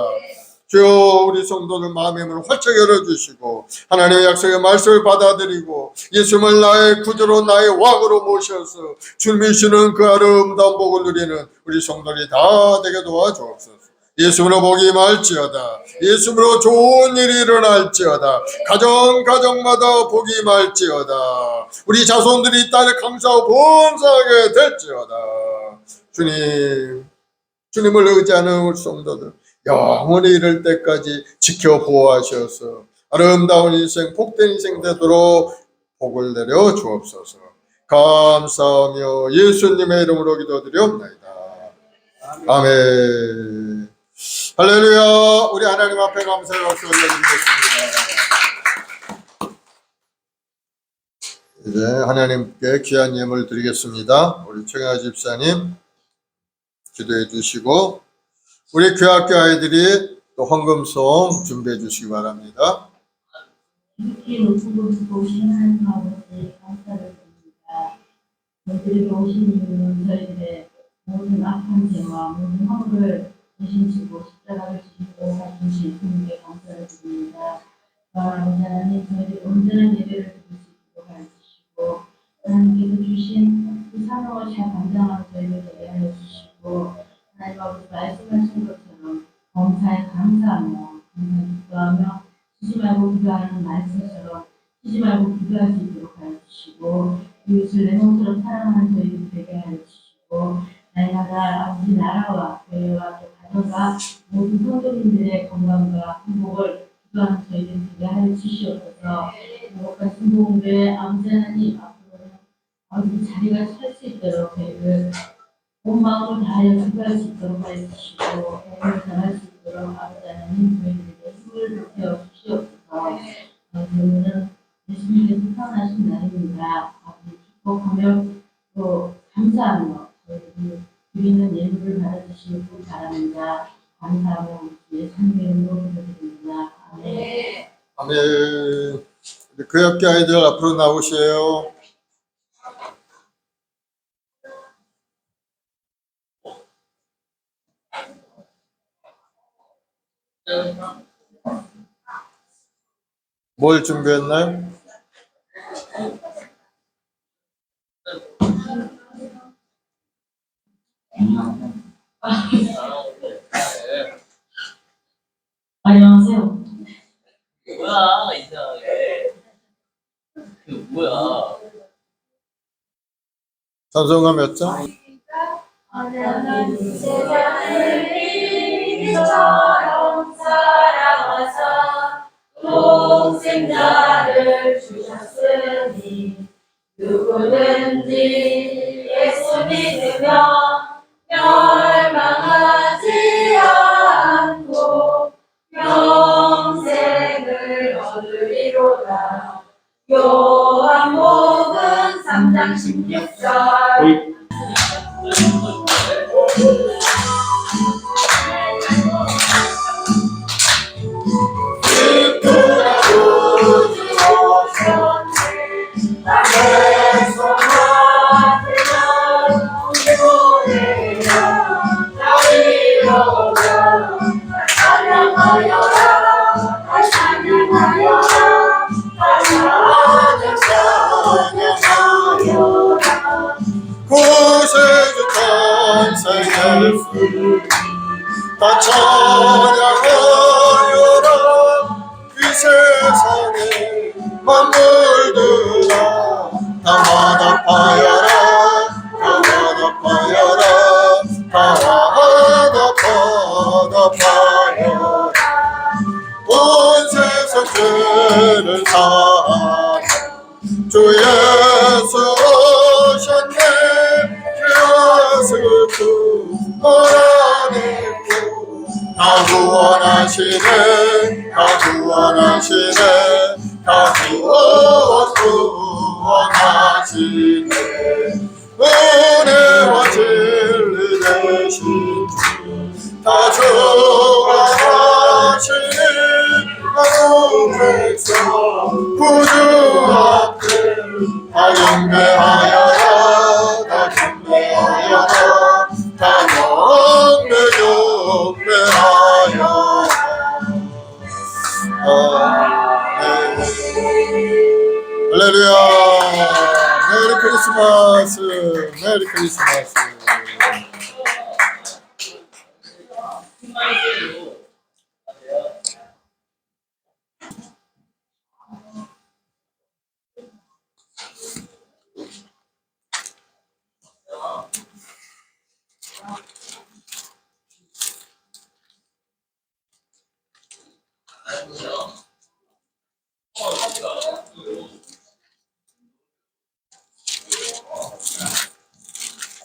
주여, 우리 성도들 마음의 문을 활짝 열어주시고 하나님의 약속의 말씀을 받아들이고 예수님을 나의 구주로 나의 왕으로 모셔서 주님이 주는 그 아름다운 복을 누리는 우리 성도들이 다 되게 도와주옵소서. 예수로 복이 임할지어다. 예수로 좋은 일이 일어날지어다. 가정마다 복이 임할지어다. 우리 자손들이 이 땅에 감사하고 본사하게 될지어다. 주님을 의지하는 우리 성도들 영원히 이를 때까지 지켜 보호하셔서 아름다운 인생, 복된 인생 되도록 복을 내려 주옵소서. 감사하며 예수님의 이름으로 기도드리옵나이다. 아멘. 할렐루야. 우리 하나님 앞에 감사의 박수 올려드리겠습니다. 이제 하나님께 귀한 예물 드리겠습니다. 우리 청야 집사님 기도해 주시고 우리 교학교 아이들이 또 헌금송 준비해 주시기 바랍니다. 이렇게 높은 곳에 오신 하나님 아버지 감사를 드립니다. 저희들에게 오신 이유는 저희들의 모든 악한 죄와 모든 허물을 대신지고 십자가를 지시고 주신 주님께 감사를 드립니다. 아버지 하나님, 저희들이 온전한 예배를 드릴 수 있도록 가르치시고 하나님께서 주신 그 사명을 잘 감당하는 저희를 되게 하여 주시고 하나님 아버지 말씀하신 것처럼 범사에 감사하며 기도하며 쉬지 말고 기도하는 말씀처럼 쉬지 말고 기도할 수 있도록 하여 주시고 이웃을 내 몸처럼 사랑하는 저희들 되게 하여 주시고 날마다 아버지 나라와 교회와 또 가정과 모든 성도님들의 건강과 행복을 기도하는 저희들 되게 하여 주시옵소서. 행복한 신봉교회 아버지 하나님 앞으로는 아버지 자리가 설 수 있도록 저희를 온 마음을 다하여 기도할 수 있도록 하여 주시고 오늘 전할 수 있도록 아버지 하나님 저희들에게 힘을 주여 주시옵소서. 오늘은 예수님께서 태어나신 날입니다. 아버지 축복하며 또 감사하며 저희들이 드리는 예물을 받아주시기 바랍니다. 감사하며 우리의 참여로 기도드립니다. 아멘. 아멘. 그 학교 아이들 앞으로 나오세요. 뭘 준비했나요? 안녕하세요. 뭐야 이상하게 그 뭐야 찬송가 몇 장? 하나님 세상을 이처럼 사랑하사 독생자를 주셨으니 누구든지 예수 믿으며 멸망하지 않고 영생을 얻으리로다. 요한복음 3장 3장 16절. 구세주 탄생했으니 다 찬양하여라. 이 세상에 만물들아 다 화답하여라. 다 화답하여라. 다 화답하여라. 온 세상 죄를 사하여 주 예수 오셨네. 죄와스도 몰아내고 다 구원하시네. 다 구원하시네. 다 구원하시네. 은혜와 진리 되신 주 다 주관하시니 하나님 백성 구주 앞에 다 경배하여라. 다 경배하여라. 다 경배하여라. 할렐루야. 메리 크리스마스. 메리 크리스마스.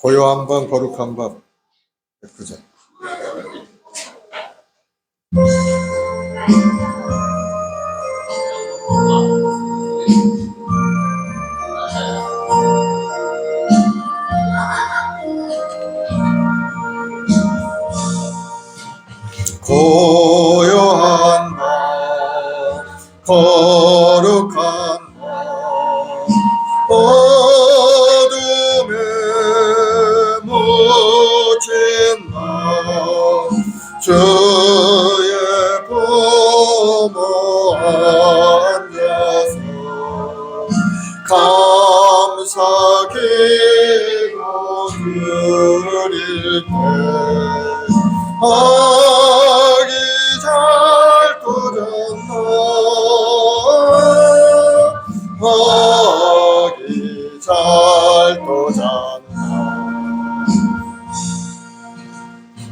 고요한 밤 거룩한 밤 백구절. 고요한 밤 거룩한 밤 어둠에 묻힌 밤 주의 부모 앉아서 감사 기도 드릴 때 아기 잘 도졌나 아기 잘 도졌나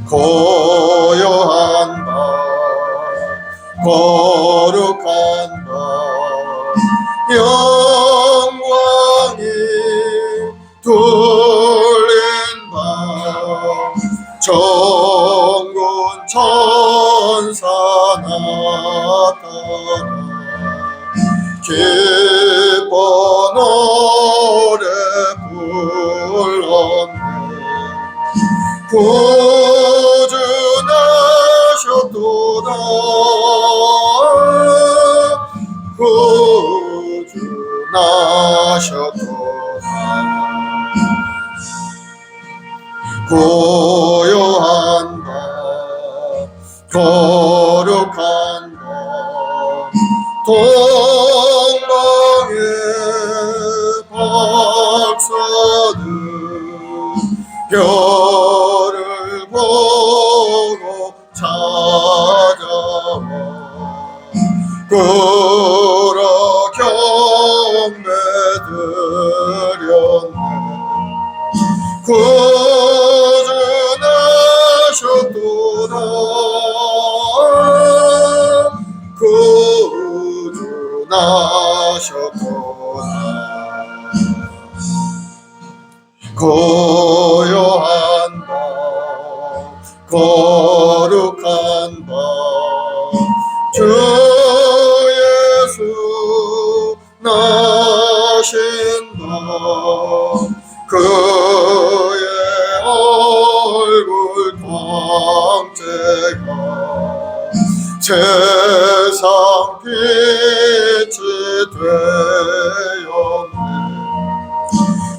고요한 밤 거룩한 밤 영광이 둘린 밤 정군 천사 나타나 기뻐 노래 불렀네 구주 나셨도다 구주 나셨도다 고요한 밤 거룩한 밤 동방의 박사들 별을 보고 찾아와 그러 경배 드렸네 구주 나셨도다 구주 나셨도다 고요한 밤 거룩한 밤 주 예수 나신 밤 형제가 세상 빛이 되었네.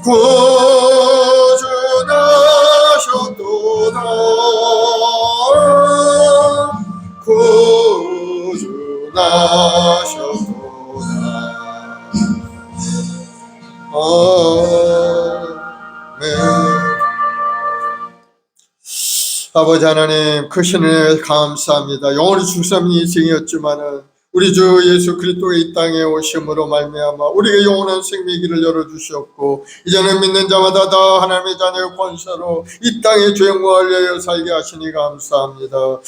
구주나셨도다 구주나셨도다. 아멘. 아버지 하나님, 크신 은혜 감사합니다. 영원히 죽삼이 인생이었지만은 우리 주 예수 그리스도의 이 땅에 오심으로 말미암아 우리에게 영원한 생명의 길을 열어주셨고, 이제는 믿는 자마다 다 하나님의 자녀의 권세로 이 땅의 죄악을 위하여 살게 하시니 감사합니다.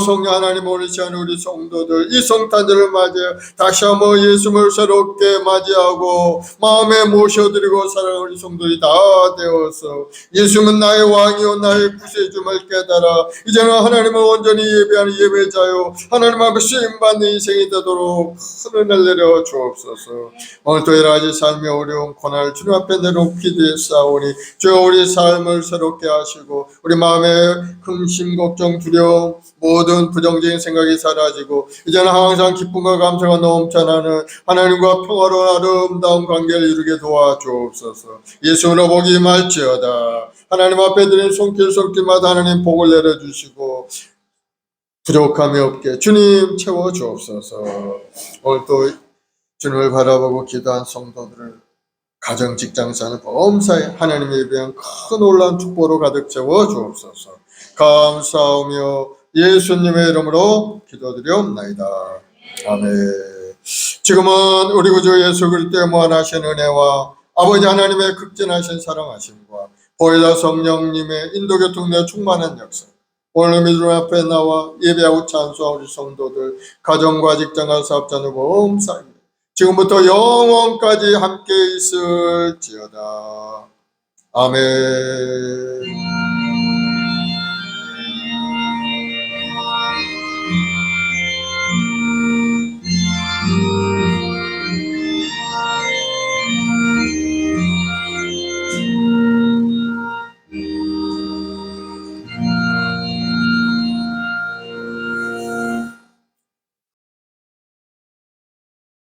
성령 하나님, 오늘 시간 우리 성도들 이 성탄절을 맞이해 다시 한번 예수를 새롭게 맞이하고 마음에 모셔드리고 사랑하는 우리 성도들이 다 되어서 예수는 나의 왕이요 나의 구세주를 깨달아 이제는 하나님을 온전히 예배하는 예배자요 하나님 앞에 쓰임받는 인생이 되도록 큰 은혜를 내려 주옵소서. 오늘도 여러가지 삶의 어려운 고난을 주님 앞에 내놓기 되사오니 주여 우리 삶을 새롭게 하시고 우리 마음의 근심 걱정 두려움 모든 부정적인 생각이 사라지고 이제는 항상 기쁨과 감사가 넘쳐나는 하나님과 평화로운 아름다운 관계를 이루게 도와주옵소서. 예수로 복이 말지어다. 하나님 앞에 드린 손길마다 하나님 복을 내려주시고 부족함이 없게 주님 채워주옵소서. 오늘 또 주님을 바라보고 기도한 성도들을 가정 직장 사는 범사에 하나님의 예배한 큰 놀라운 축복으로 가득 채워주옵소서. 감사하며 예수님의 이름으로 기도드리옵나이다. 아멘. 지금은 우리 구주 예수 그리스도의 무한하신 은혜와 아버지 하나님의 극진하신 사랑하심과 보혜사 성령님의 인도교통내 충만한 역사, 오늘 믿음 앞에 나와 예배하고 찬송하는 우리 성도들 가정과 직장과 사업자는 범사에 지금부터 영원까지 함께 있을지어다. 아멘.